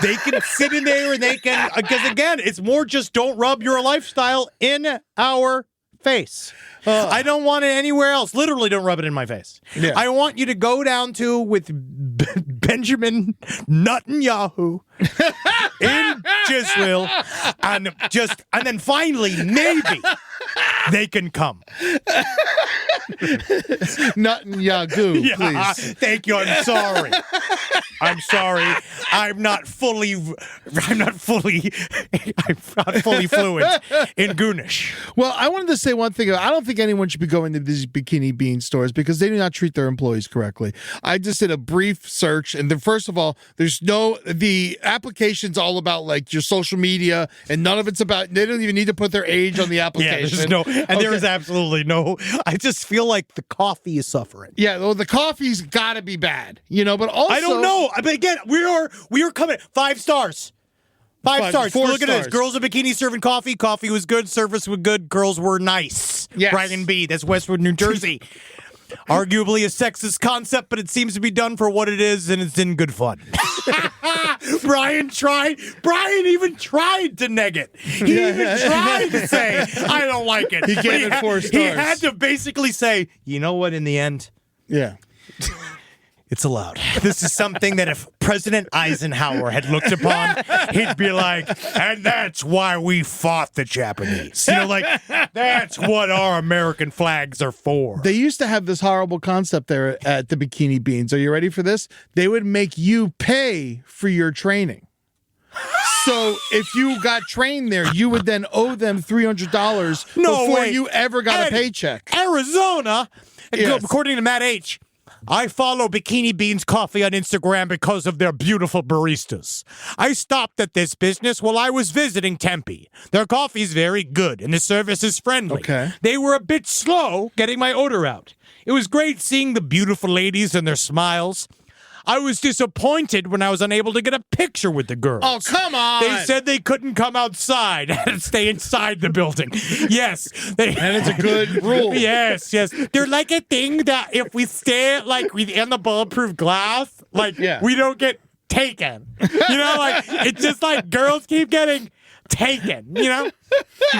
They can sit in there and they can, because again, it's more just don't rub your lifestyle in our face. I don't want it anywhere else. Literally, don't rub it in my face. Yeah. I want you to go down to with Benjamin Netanyahu in Jizreel, and then finally, maybe they can come. Nothing Yahoo, Yeah, please. thank you. I'm sorry. I'm sorry. I'm not fully fluent in Goonish. Well, I wanted to say one thing. I don't think anyone should be going to these Bikini Bean stores because they do not treat their employees correctly. I just did a brief search, and then first of all, the application's all about like your social media, and none of it's about. They don't even need to put their age on the application. There is absolutely no. I just feel like the coffee is suffering. Yeah, well, the coffee's got to be bad, but also I don't no. But again, we are coming 5 stars. 5 stars. 4 Look at this. stars. Girls in bikini serving coffee. Coffee was good. Service was good. Girls were nice. Yes. Brian B. That's Westwood, New Jersey. Arguably a sexist concept, but it seems to be done for what it is, and it's in good fun. Brian even tried to neg it. He even tried to say, I don't like it. He gave it 4 stars. He had to basically say, you know what, in the end, Yeah. it's allowed. This is something that if President Eisenhower had looked upon, he'd be like, and that's why we fought the Japanese. You know, like, that's what our American flags are for. They used to have this horrible concept there at the Bikini Beans. Are you ready for this? They would make you pay for your training. So if you got trained there, you would then owe them $300 before you ever got a paycheck. Arizona, Yes. according to Matt H., I follow Bikini Beans Coffee on Instagram because of their beautiful baristas. I stopped at this business while I was visiting Tempe. Their coffee is very good and the service is friendly. Okay. They were a bit slow getting my order out. It was great seeing the beautiful ladies and their smiles. I was disappointed when I was unable to get a picture with the girls. Oh, come on. They said they couldn't come outside and stay inside the building. Yes. And it's a good rule. Yes. They're like a thing that if we stay like within the bulletproof glass, like we don't get taken. You know, like it's just like girls keep getting taken, you know?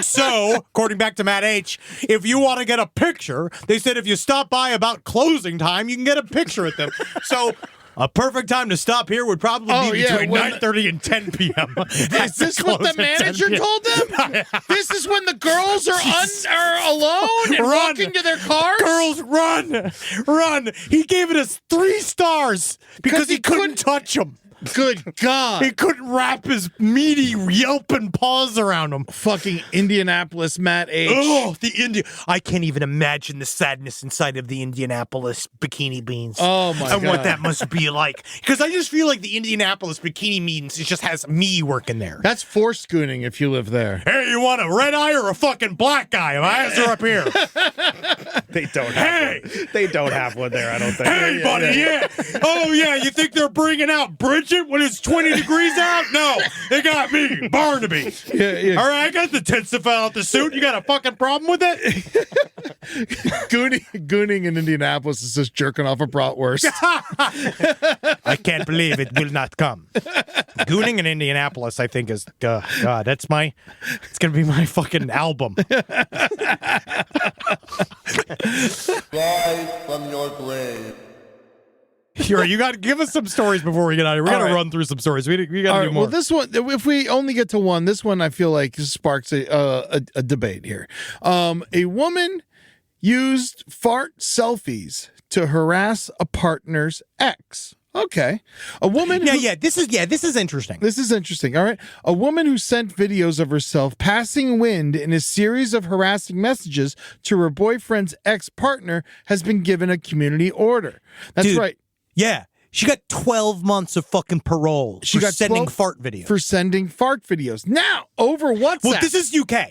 So, according back to Matt H., if you want to get a picture, they said if you stop by about closing time, you can get a picture with them. So, a perfect time to stop here would probably be between 9:30 and 10 p.m. Is this what the manager told them? This is when the girls are alone and walking to their cars? Girls, run. He gave it us 3 stars because he couldn't touch them. Good God. He couldn't wrap his meaty yelping paws around him. Fucking Indianapolis Matt H. Oh, I can't even imagine the sadness inside of the Indianapolis Bikini Beans. Oh, my And God. what that must be like. Because I just feel like the Indianapolis Bikini Beans just has me working there. That's forced schooning if you live there. Hey, you want a red eye or a fucking black eye? My eyes are up here. They don't have They don't have one there, I don't think. Hey, buddy, yeah. Oh, yeah, you think they're bringing out Bridget when it's 20 degrees out? No, they got me, Barnaby. Yeah. All right, I got the tensifier out the suit. You got a fucking problem with it? Gooning in Indianapolis is just jerking off a bratwurst. I can't believe it will not come. Gooning in Indianapolis, I think, is, God, it's going to be my fucking album. Rise from your grave. Here, you got to give us some stories before we get out of here. We got to run through some stories. We got to do more. Well, this one, if we only get to one, this one I feel like sparks a debate here. A woman used fart selfies to harass a partner's ex. Okay. A woman This is interesting. This is interesting. All right. A woman who sent videos of herself passing wind in a series of harassing messages to her boyfriend's ex-partner has been given a community order. That's Dude, right. Yeah. She got 12 months of fucking parole She for got sending 12 fart videos. For sending fart videos. Now, over WhatsApp. Well, this is UK.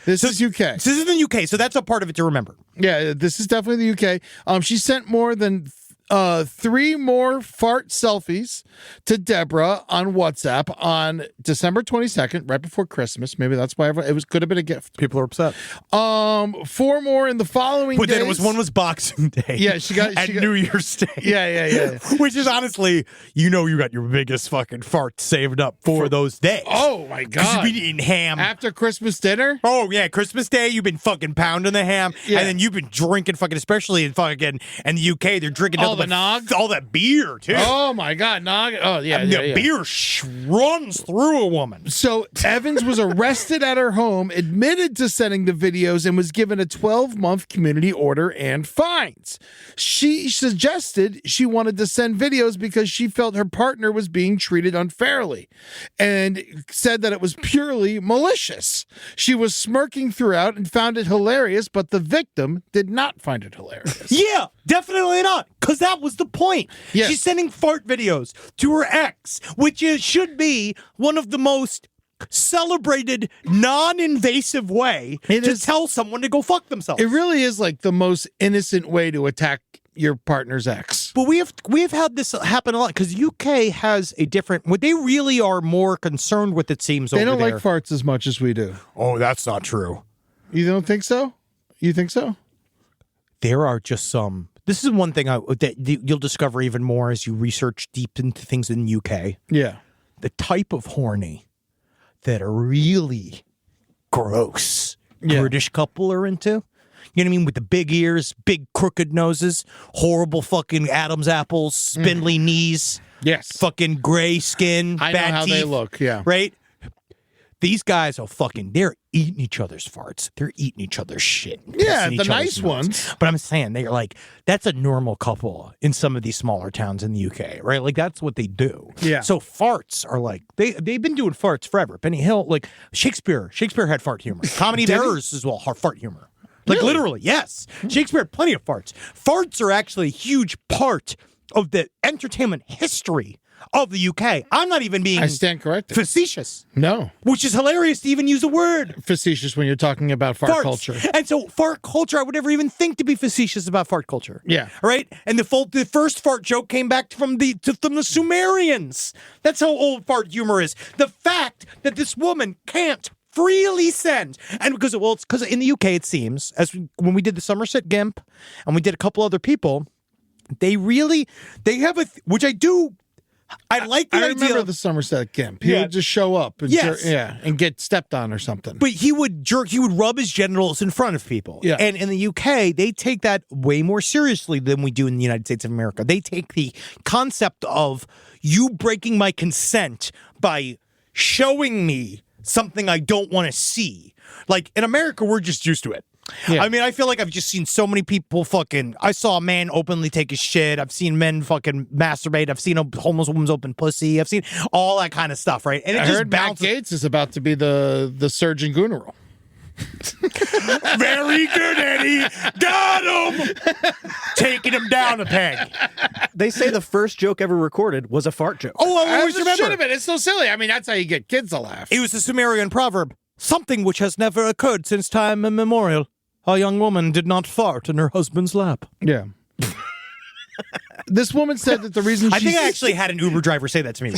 This is UK. This is in the UK, so that's a part of it to remember. Yeah, this is definitely the UK. She sent more than 3 more fart selfies to Deborah on WhatsApp on December 22nd, right before Christmas. Maybe that's why could have been a gift. People are upset. 4 more in the following But days. then one was Boxing Day. Yeah, she got New Year's Day. Yeah. Which is honestly, you got your biggest fucking fart saved up for those days. Oh my Because God. you've been eating ham. After Christmas dinner? Oh yeah, Christmas Day, you've been fucking pounding the ham, Yeah. and then you've been drinking fucking, especially in fucking and the UK, they're drinking All nothing the but nog? all that beer too. Oh my God, nog. Oh yeah, And yeah, the yeah. beer runs through a woman. So Evans was arrested at her home, admitted to sending the videos, and was given a 12-month community order and fines. She suggested she wanted to send videos because she felt her partner was being treated unfairly and said that it was purely malicious. She was smirking throughout and found it hilarious, but the victim did not find it hilarious. Yeah, definitely not. Because that was the point. Yes. She's sending fart videos to her ex, which should be one of the most celebrated, non-invasive way It to is- tell someone to go fuck themselves. It really is like the most innocent way to attack your partner's ex. But we have had this happen a lot because UK has a different. What they really are more concerned with, it seems. They don't over like there. farts as much as we do. Oh, that's not true. You don't think so? You think so? There are just some. This is one thing that you'll discover even more as you research deep into things in the UK. Yeah. The type of horny that are really gross British couple are into. You know what I mean? With the big ears, big crooked noses, horrible fucking Adam's apples, spindly knees, Yes. fucking gray skin, I know bad how teeth, they look. Yeah. right? These guys are they're eating each other's farts. They're eating each other's shit. Yeah, pissing the each other's nice nuts. ones. But I'm saying they're like, that's a normal couple in some of these smaller towns in the UK, right? Like that's what they do. Yeah. So farts are like, they've been doing farts forever. Benny Hill, like Shakespeare had fart humor. Comedy of errors as well, fart humor. Like literally, yes. Shakespeare had plenty of farts. Farts are actually a huge part of the entertainment history of the UK. I'm not even being I stand corrected. facetious, No. which is hilarious to even use the word Facetious when you're talking about fart farts. culture. And so fart culture, I would never even think to be facetious about fart culture. Yeah. All right? And the first fart joke came back from the Sumerians. That's how old fart humor is. The fact that this woman can't freely send, and it's because in the UK it seems, when we did the Somerset Gimp and we did a couple other people, they have which I like the I idea. remember the Somerset Gimp. He Yeah. would just show up and Yes. and get stepped on or something. But he would rub his genitals in front of people. Yeah. And in the UK, they take that way more seriously than we do in the United States of America. They take the concept of you breaking my consent by showing me something I don't want to see. Like in America, we're just used to it. Yeah. I mean, I feel like I've just seen so many people I saw a man openly take his shit. I've seen men fucking masturbate. I've seen a homeless woman's open pussy. I've seen all that kind of stuff, right? And it I just heard Matt bounces. Gates is about to be the surgeon Gooneril. Very good, Eddie. Got him. Taking him down a peg. They say the first joke ever recorded was a fart joke. Oh, I always Should have remember. been. It's so silly. I mean, that's how you get kids to laugh. It was the Sumerian proverb, something which has never occurred since time immemorial. A young woman did not fart in her husband's lap. Yeah. This woman said that the reason I she think I actually had an Uber driver say that to me.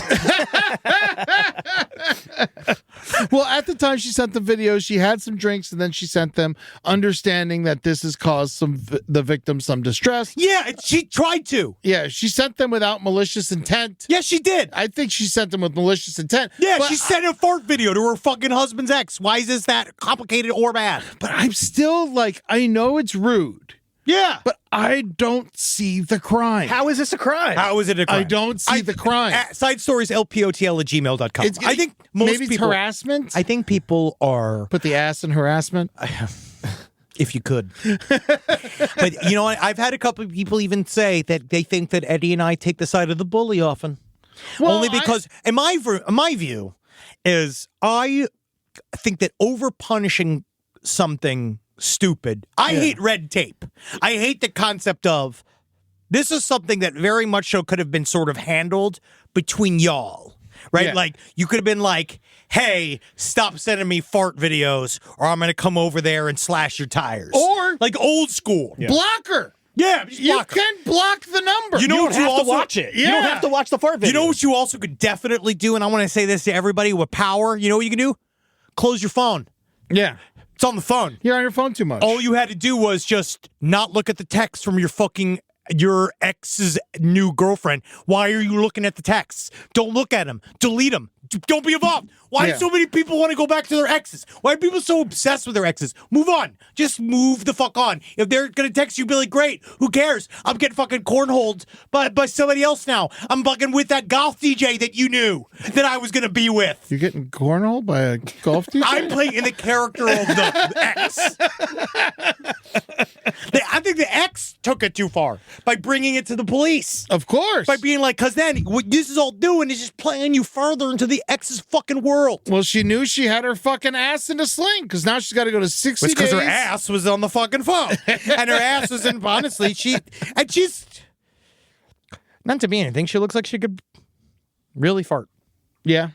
well, at the time she sent the videos, she had some drinks and then she sent them, understanding that this has caused the victim some distress. Yeah, she tried to. Yeah, she sent them without malicious intent. Yes, she did. I think she sent them with malicious intent. Yeah, but she sent a fart video to her fucking husband's ex. Why is this that complicated or bad? But I'm still like, I know it's rude, Yeah. but I don't see the crime. How is this a crime? How is it a crime? I don't see the crime. Side stories, lpotl@gmail.com. I think most maybe it's people. harassment. I think people are. Put the ass in harassment. If you could. But you know what? I've had a couple of people even say that they think that Eddie and I take the side of the bully often. Well, Only because, in my view, is I think that over punishing something stupid. I hate red tape. I hate the concept of this is something that very much so could have been sort of handled between y'all. Right? Yeah. Like, you could have been like, hey, stop sending me fart videos or I'm going to come over there and slash your tires. Or- like old school. Blocker. Yeah, just You block her. can block the number. You know You what don't have also, to watch it. You Yeah. don't have to watch the fart video. You know what you also could definitely do, and I want to say this to everybody with power. You know what you can do? Close your phone. Yeah. It's on the phone. You're on your phone too much. All you had to do was just not look at the text from your ex's new girlfriend. Why are you looking at the texts? Don't look at them. Delete them. Don't be involved. Why do so many people want to go back to their exes? Why are people so obsessed with their exes? Move on. Just move the fuck on. If they're going to text you, Billy, great. Who cares? I'm getting fucking cornholed by somebody else now. I'm fucking with that golf DJ that you knew that I was going to be with. You're getting cornhole by a golf team? I'm playing in the character of the ex. I think the ex took it too far by bringing it to the police. Of course. By being like, because then what this is all doing is just playing you further into the ex's fucking world. Well, she knew she had her fucking ass in a sling because now she's got to go to 60 It's because days. her ass was on the fucking phone. And her ass was in, honestly, she's, not to be anything, she looks like she could really fart. Yeah.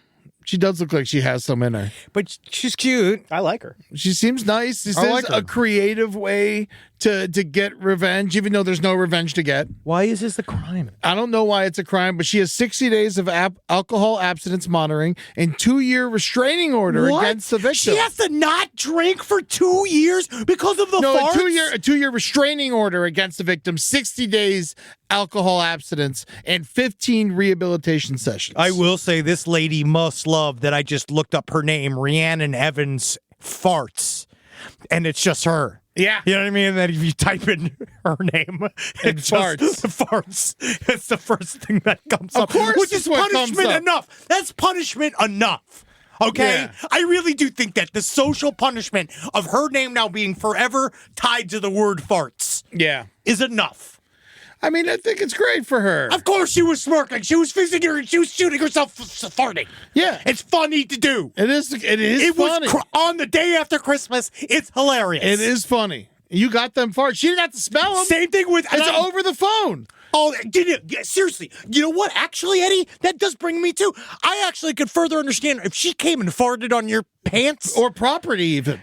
She does look like she has some in her. But she's cute. I like her. She seems nice. This I is like her. a creative way to get revenge, even though there's no revenge to get. Why is this the crime? I don't know why it's a crime, but she has 60 days of alcohol abstinence monitoring and 2-year restraining order against the victim. She has to not drink for 2 years because of the farts? A two-year restraining order against the victim, 60 days alcohol abstinence, and 15 rehabilitation sessions. I will say this lady must love that I just looked up her name, Rhiannon Evans Farts, and it's just her. Yeah. You know what I mean? That if you type in her name, it's farts. just farts. It's the first thing that comes up. Of course Which it's is what comes punishment up. enough. That's punishment enough. Okay? Yeah. I really do think that the social punishment of her name now being forever tied to the word farts Yeah. is enough. I mean, I think it's great for her. Of course she was smirking. She was fixing her. She was shooting herself farting. Yeah. It's funny to do. It is It funny. was on the day after Christmas. It's hilarious. It is funny. You got them farts. She didn't have to smell them. Same thing with... It's over the phone. Oh, seriously. You know what? Actually, Eddie, that does bring me to... I actually could further understand if she came and farted on your pants. Or property, even.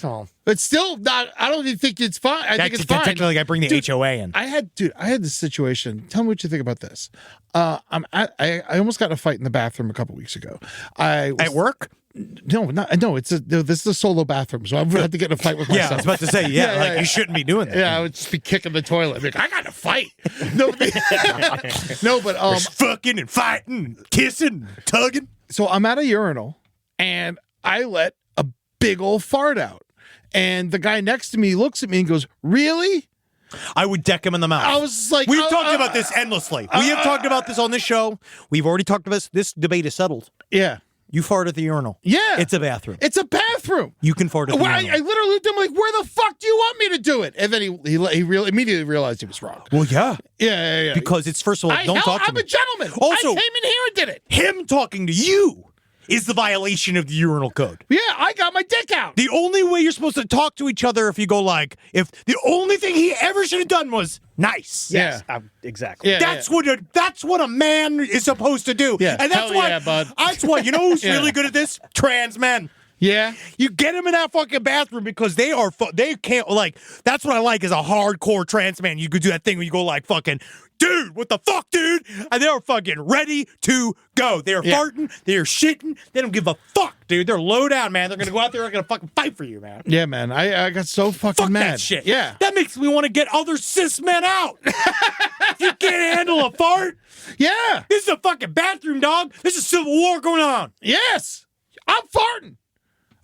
Oh. It's still not... I don't even think it's fine. I think it's fine. Technically, I bring the HOA in. I had this situation. Tell me what you think about this. I almost got in a fight in the bathroom a couple weeks ago. At work? No. This is a solo bathroom, so I had to get in a fight with myself. Yeah, I was about to say, you shouldn't be doing that. Yeah, I would just be kicking the toilet. Like, I got in a fight. No, but fucking and fighting, kissing, tugging. So I'm at a urinal, and I let a big old fart out. And the guy next to me looks at me and goes, "Really?" I would deck him in the mouth. I was just like, We've talked about this endlessly. We have talked about this on this show. We've already talked about this. This debate is settled. Yeah. You fart at the urinal. Yeah. It's a bathroom. It's a bathroom. You can fart at the urinal. I literally looked at him like, "Where the fuck do you want me to do it?" And then he immediately realized he was wrong. Well, yeah. Yeah. Because it's, first of all, don't talk to I'm me. a gentleman. Also, I came in here and did it. Him talking to you is the violation of the urinal code. Yeah, I got my dick out. The only way you're supposed to talk to each other if the only thing he ever should have done was nice. Yeah. Exactly. Yeah. That's what a man is supposed to do. Yeah. And that's Hell why yeah, bud. That's why you know who's Yeah. really good at this? Trans men. Yeah. You get them in that fucking bathroom because they can't, like, that's what I like is a hardcore trans man. You could do that thing where you go like fucking, "Dude, what the fuck, dude?" And they're fucking ready to go. They're farting, they're shitting, they don't give a fuck, dude. They're low down, man. They're gonna go out there, they're gonna fucking fight for you, man. Yeah, man. I got so fucking Fuck mad. that shit. Yeah. That makes me want to get other cis men out. You can't handle a fart. Yeah. This is a fucking bathroom, dog. This is Civil War going on. Yes. I'm farting.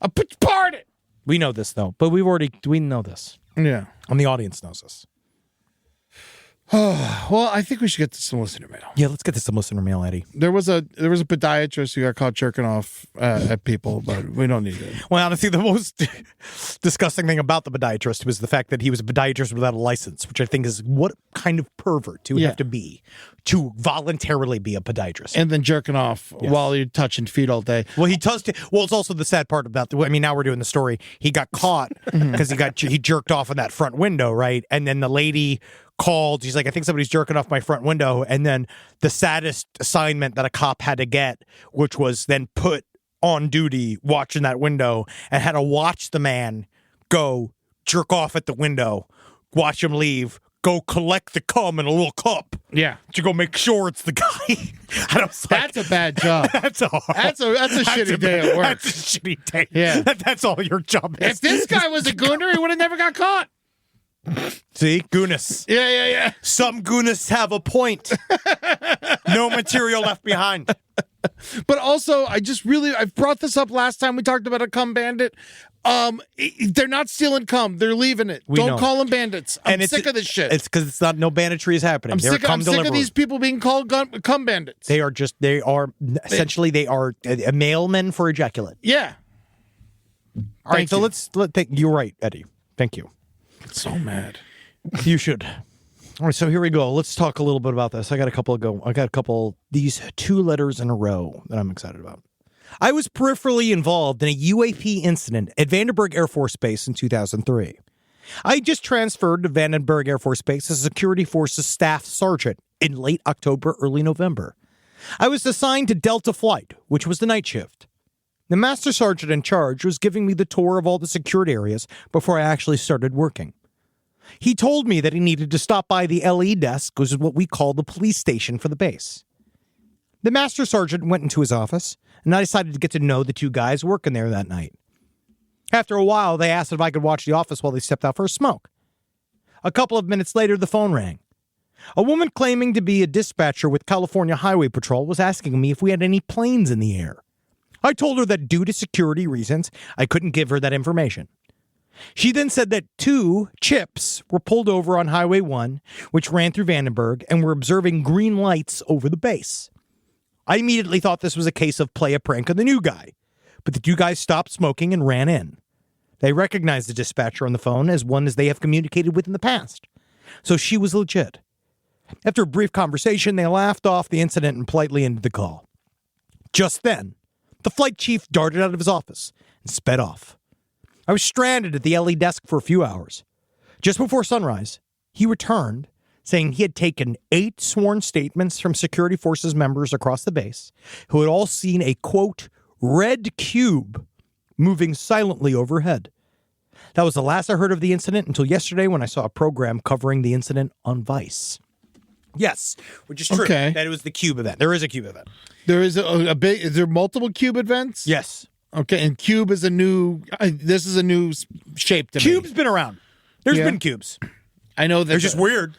I put your part in. We know this though, but we know this. Yeah. And the audience knows this. Well, I think we should get to some listener mail. Yeah, let's get to some listener mail, Eddie. There was a podiatrist who got caught jerking off at people, but we don't need it. Well, honestly, the most disgusting thing about the podiatrist was the fact that he was a podiatrist without a license, which I think is what kind of pervert you have to be to voluntarily be a podiatrist. And then jerking off while you're touching feet all day. Well, it's also the sad part about now we're doing the story. He got caught because he jerked off in that front window, right? And then the lady called. He's like, "I think somebody's jerking off my front window." And then the saddest assignment that a cop had to get, which was then put on duty watching that window and had to watch the man go jerk off at the window, watch him leave, go collect the cum in a little cup. Yeah. To go make sure it's the guy. And I was like, That's a bad job. that's a shitty day at work. That's a shitty day. Yeah. That's all your job is. If this guy was a gooner, he would have never got caught. See, gooness. Yeah. Some goonists have a point. No material left behind. But also, I brought this up last time we talked about a cum bandit. They're not stealing cum. They're leaving it. Don't know. call them bandits. I'm sick of this shit. It's because no banditry is happening. I'm They're sick cum of deliverers. these people being called cum bandits. They are essentially mailmen for ejaculate. Yeah. All right, so let's you're right, Eddie. Thank you. So mad. You should. All right, so here we go. Let's talk a little bit about this. I got a couple these 2 letters in a row that I'm excited about. I was peripherally involved in a UAP incident at Vandenberg Air Force Base in 2003. I just transferred to Vandenberg Air Force Base as a security forces staff sergeant in late October, early November. I was assigned to Delta Flight, which was the night shift. The master sergeant in charge was giving me the tour of all the security areas before I actually started working. He told me that he needed to stop by the LE desk, which is what we call the police station for the base. The master sergeant went into his office, and I decided to get to know the two guys working there that night. After a while, they asked if I could watch the office while they stepped out for a smoke. A couple of minutes later, the phone rang. A woman claiming to be a dispatcher with California Highway Patrol was asking me if we had any planes in the air. I told her that due to security reasons, I couldn't give her that information. She then said that 2 chips were pulled over on Highway 1, which ran through Vandenberg, and were observing green lights over the base. I immediately thought this was a case of play a prank on the new guy, but the 2 guys stopped smoking and ran in. They recognized the dispatcher on the phone as one as they have communicated with in the past, so she was legit. After a brief conversation, they laughed off the incident and politely ended the call. Just then, the flight chief darted out of his office and sped off. I was stranded at the LE desk for a few hours. Just before sunrise, he returned, saying he had taken 8 sworn statements from security forces members across the base who had all seen a, quote, red cube moving silently overhead. That was the last I heard of the incident until yesterday when I saw a program covering the incident on Vice. Yes, which is true. Okay. That it was the cube event. There is a cube event. There is a big. Is there multiple cube events? Yes. Okay, and cube is a new. This is a new shape to me. Cube's been around. There's Yeah. been cubes. I know that. They're just weird.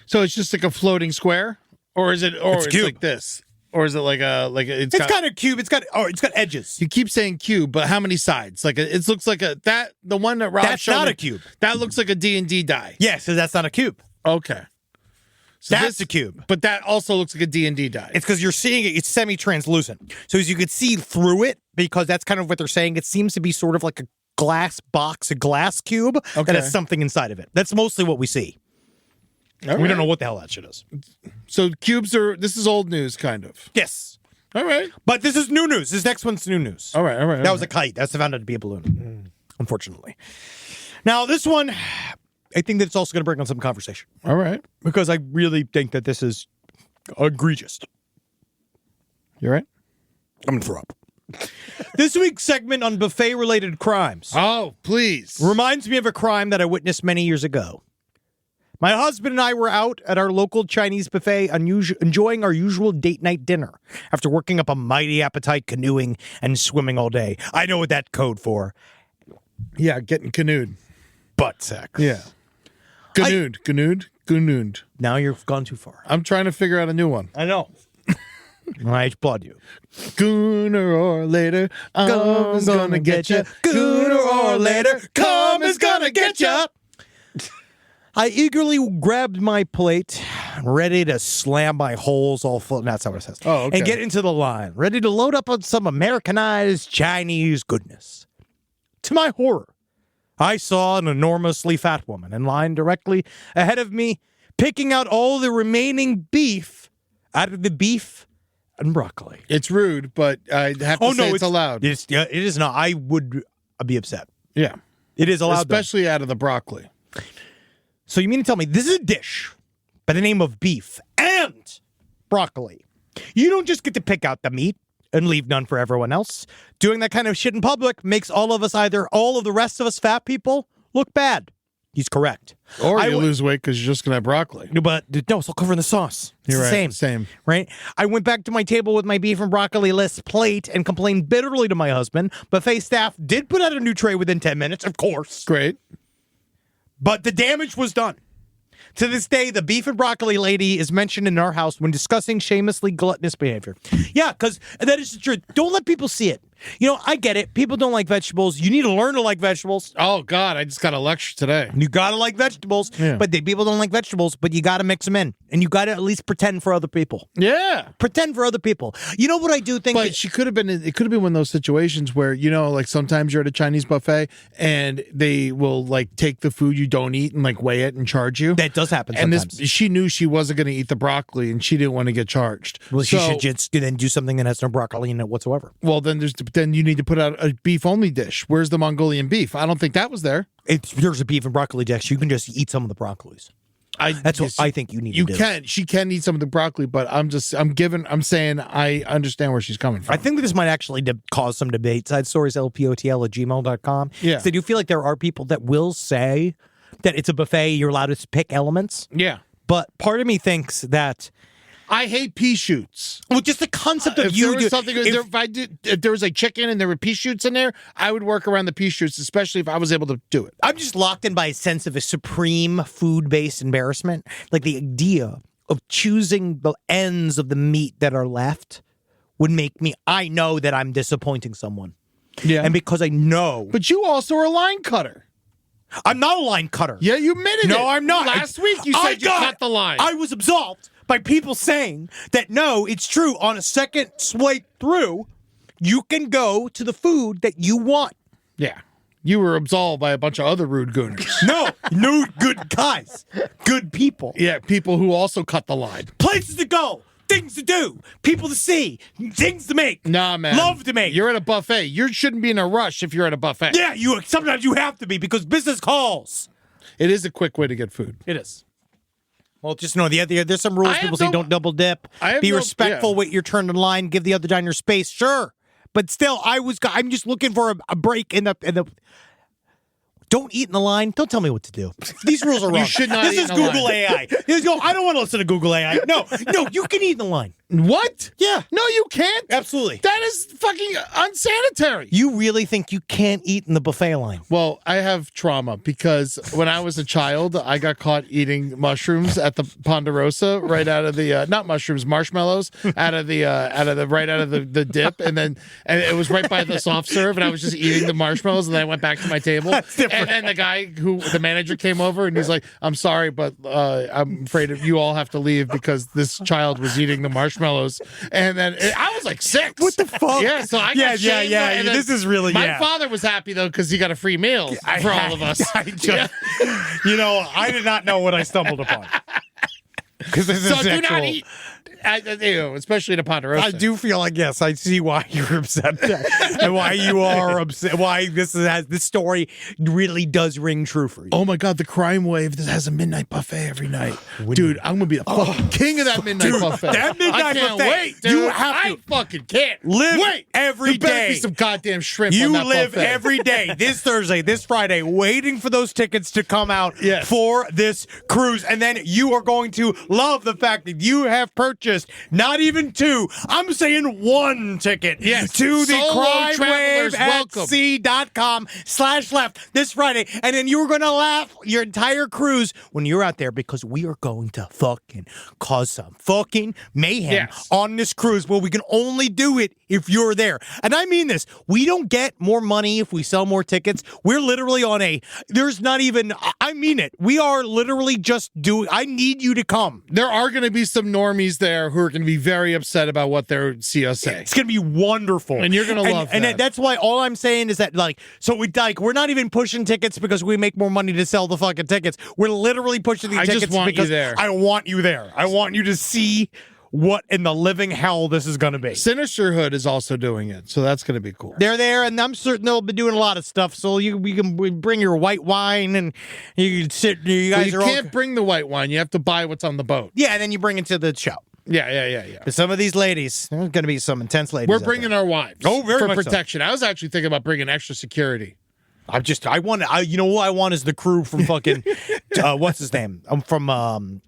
So it's just like a floating square, or is it? Or It's it's cube. like this, or is it like a It's It's got, kind of cube. It's got edges. You keep saying cube, but how many sides? Like it looks like the one that Rob That's showed not me, a cube. That looks like a D&D die. Yes, so that's not a cube. Okay. So That's a cube. But that also looks like a D&D die. It's because you're seeing it. It's semi-translucent. So as you could see through it, because that's kind of what they're saying, it seems to be sort of like a glass box, a glass cube Okay. that has something inside of it. That's mostly what we see. All We right. don't know what the hell that shit is. So cubes this is old news, kind of. Yes. All right. But this is new news. This next one's new news. All right. That was a kite. That's found out to be a balloon, unfortunately. Now, this one, I think that it's also going to bring on some conversation All right. because I really think that this is egregious. You're right. I'm going to throw up. This week's segment on buffet-related crimes Oh, please. reminds me of a crime that I witnessed many years ago. My husband and I were out at our local Chinese buffet enjoying our usual date night dinner after working up a mighty appetite canoeing and swimming all day. I know what that code for. Yeah, getting canoed. Butt sex. Yeah. Canoed. Now you've gone too far. I'm trying to figure out a new one. I know. I applaud you. Sooner or later, I'm gonna get you. Sooner or later, come is gonna get you. I eagerly grabbed my plate, ready to slam my holes all full. That's not what it says. Oh, okay. And get into the line, ready to load up on some Americanized Chinese goodness. To my horror, I saw an enormously fat woman in line directly ahead of me, picking out all the remaining beef out of the beef and broccoli. It's rude, but I have to say it's allowed. It is not. I would be upset. Yeah. It is allowed, though. Especially out of the broccoli. So you mean to tell me this is a dish by the name of beef and broccoli? You don't just get to pick out the meat and leave none for everyone else. Doing that kind of shit in public makes all of us, either all of the rest of us fat people, look bad. He's correct. Or I you would- lose weight because you're just going to have broccoli. But no, it's all covered in the sauce. It's You're the right. same. Same. Right? I went back to my table with my beef and broccoli less plate and complained bitterly to my husband. Buffet staff did put out a new tray within 10 minutes, of course. Great. But the damage was done. To this day, the beef and broccoli lady is mentioned in our house when discussing shamelessly gluttonous behavior. Yeah, because that is the truth. Don't let people see it. You know, I get it. People don't like vegetables. You need to learn to like vegetables. Oh, God. I just got a lecture today. You got to like vegetables. Yeah. But people don't like vegetables, but you got to mix them in. And you got to at least pretend for other people. Yeah. Pretend for other people. You know what I do think? But it could have been one of those situations where, you know, like sometimes you're at a Chinese buffet and they will like take the food you don't eat and like weigh it and charge you. That does happen And sometimes. she knew she wasn't going to eat the broccoli and she didn't want to get charged. Well, she So- should just then do something that has no broccoli in it whatsoever. Well, then you need to put out a beef only dish. Where's the Mongolian beef? I don't think that was there. There's a beef and broccoli dish. You can just eat some of the broccolis. That's what I think you need to do. She can eat some of the broccoli, but I'm saying I understand where she's coming from. I think this might actually cause some debate. Side stories, lpotl@gmail.com. Yeah. So do you feel like there are people that will say that it's a buffet, you're allowed to pick elements. Yeah. But part of me thinks that, I hate pea shoots. well, just the concept of If you there was do, something, if there was like chicken and there were pea shoots in there, I would work around the pea shoots, especially if I was able to do it. I'm just locked in by a sense of a supreme food-based embarrassment. Like the idea of choosing the ends of the meat that are left would make me, I know that I'm disappointing someone. Yeah. And because I know, But you also are a line cutter. I'm not a line cutter. Yeah, you admitted it. No, I'm not. Last week you said you cut the line. I was absolved by people saying that no, it's true. On a second swipe through, you can go to the food that you want. Yeah. You were absolved by a bunch of other rude gooners. No, good guys, good people, Yeah, people who also cut the line. places to go, things to do, people to see, things to make. Nah, man. Love to make. You're at a buffet. You shouldn't be in a rush if you're at a buffet. Yeah, sometimes you have to be because business calls. It is a quick way to get food. It is. Well, just know there's some rules. I have People say no- don't double dip. I have Be no- respectful. yeah. Wait your turn in line. Give the other diner space. Sure, but still, I'm just looking for a break in the. Don't eat in the line. Don't tell me what to do. These rules are wrong. You should not This eat is in the Google line. AI. I don't want to listen to Google AI. No, you can eat in the line. What? Yeah. No, you can't. Absolutely. That is fucking unsanitary. You really think you can't eat in the buffet line? Well, I have trauma because when I was a child, I got caught eating mushrooms at the Ponderosa right out of the not mushrooms, marshmallows out of the dip, and it was right by the soft serve, and I was just eating the marshmallows, and then I went back to my table, and then the manager came over, and he's like, "I'm sorry, but I'm afraid you all have to leave because this child was eating the marshmallows." And then I was like 6. What the fuck? Yeah, so I got shamed, and then This is really my father was happy though because he got a free meal for all of us. I did not know what I stumbled upon. Because this So is do not eat, especially at a Ponderosa. I do feel like, yes, I see why you're upset and why you are upset. Why this story really does ring true for you. Oh my God, the crime wave that has a midnight buffet every night. Dude, I'm gonna be the fucking king of that midnight buffet. that midnight I can't buffet, wait, dude. you have to I fucking can't live wait. every there better day. be some goddamn shrimp You on that live buffet. every day, this Thursday, this Friday, waiting for those tickets to come out Yes. for this cruise. And then you are going to love the fact that you have purchased not even 2, I'm saying 1 ticket Yes. to the Solo travelers welcome. crimewaveatc.com/left this Friday. And then you're going to laugh your entire cruise when you're out there because we are going to fucking cause some fucking mayhem Yes. on this cruise. Well, we can only do it if you're there. And I mean this. We don't get more money if we sell more tickets. We're literally there's not even, I mean it. We are literally just I need you to come. There are going to be some normies there who are going to be very upset about what they see us say. It's going to be wonderful. And you're going to love and that. that's why all I'm saying is that, we're not even pushing tickets because we make more money to sell the fucking tickets. We're literally pushing these I just tickets want you because there. I want you there. I want you to see what in the living hell this is going to be. Sinisterhood is also doing it, so that's going to be cool. They're there, and I'm certain they'll be doing a lot of stuff. So you can bring your white wine, and you can sit. You But guys you are can't bring the white wine. You have to buy what's on the boat. yeah, and then you bring it to the show. Yeah. But some of these ladies, there's going to be some intense ladies. We're out bringing there. our wives. Oh, very for much so. protection. I was actually thinking about bringing extra security. You know what I want is the crew from fucking what's his name? I'm from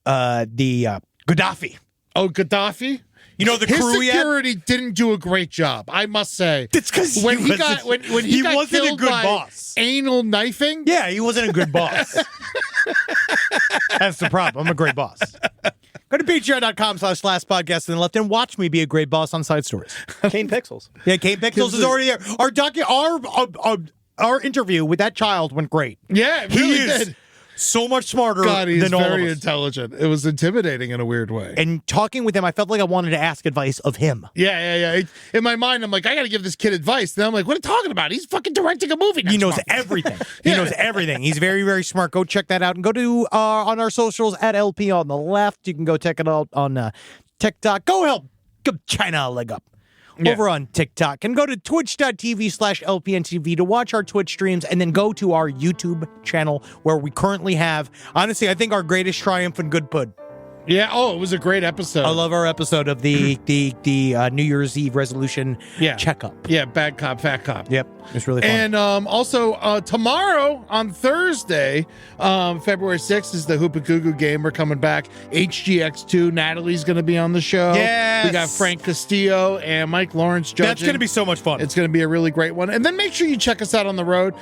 Gaddafi. Oh, Gaddafi. You know the His crew he had? security didn't do a great job, I must say. It's because when he got wasn't a killed good by boss. anal knifing. Yeah, he wasn't a good boss. That's the problem. I'm a great boss. Go to patreon.com/last podcast and left and watch me be a great boss on Side Stories. Kane Pixels. Yeah, Kane Pixels is already there. Our interview with that child went great. Yeah, it He really is did. so much smarter God, he's than all of very us. intelligent. It was intimidating in a weird way. And talking with him, I felt like I wanted to ask advice of him. Yeah. In my mind, I'm like, I got to give this kid advice. Then I'm like, what are you talking about? He's fucking directing a movie next He knows month. everything. He knows everything. He's very, very smart. Go check that out. And go to on our socials at LP on the left. You can go check it out on TikTok. Go help China a leg up. Yeah. Over on TikTok. And go to twitch.tv/LPNTV to watch our Twitch streams, and then go to our YouTube channel where we currently have, honestly, I think our greatest triumph in good pud. Yeah. Oh, it was a great episode. I love our episode of the New Year's Eve resolution checkup. Yeah, bad cop, fat cop. Yep, it's really fun. And also tomorrow on Thursday, February 6th is the Hoopa Goo game. We're coming back. HGX2, Natalie's going to be on the show. Yes. We got Frank Castillo and Mike Lawrence judging. That's going to be so much fun. It's going to be a really great one. And then make sure you check us out on the road.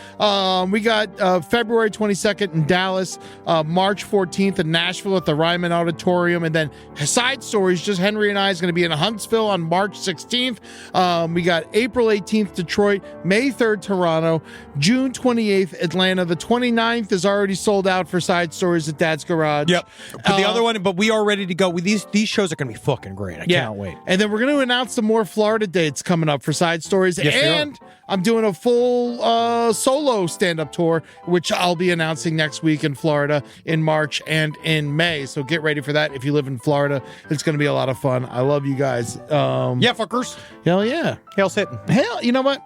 We got February 22nd in Dallas, March 14th in Nashville at the Ryman Auditorium, and then Side Stories, just Henry and I, is going to be in Huntsville on March 16th. We got April 18th, Detroit, May 3rd, Toronto, June 28th, Atlanta. The 29th is already sold out for Side Stories at Dad's Garage. Yep. But the other one, but we are ready to go. These shows are going to be fucking great. I cannot wait. And then we're going to announce some more Florida dates coming up for Side Stories. Yes, and I'm doing a full solo stand-up tour, which I'll be announcing next week in Florida in March and in May. So get ready for that. If you live in Florida, it's going to be a lot of fun. I love you guys. Yeah, fuckers. Hell yeah. Hail Satan. Hell, you know what?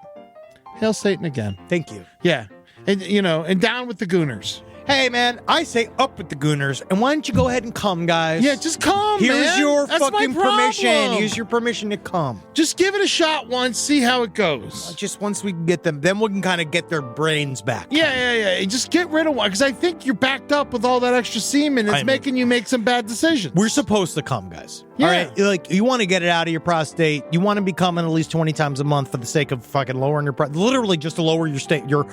Hail Satan again. Thank you. Yeah. And, and down with the Gooners. Hey, man, I say up with the Gooners, and why don't you go ahead and come, guys? Yeah, just come, Here's man. your That's my fucking problem. permission. Here's your permission to come. Just give it a shot once, see how it goes. Just once we can get them, then we can kind of get their brains back. Yeah. Just get rid of one, because I think you're backed up with all that extra semen. It's making you make some bad decisions. We're supposed to come, guys. Yeah. All right? Like, you want to get it out of your prostate. You want to be coming at least 20 times a month for the sake of fucking lowering your literally just to lower your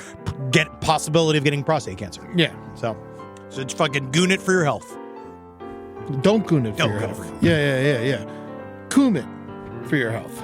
possibility of getting prostate cancer. Yeah. So it's fucking goon it for your health. Don't goon it for Don't your goon it health. for your health. Yeah. Coom it for your health.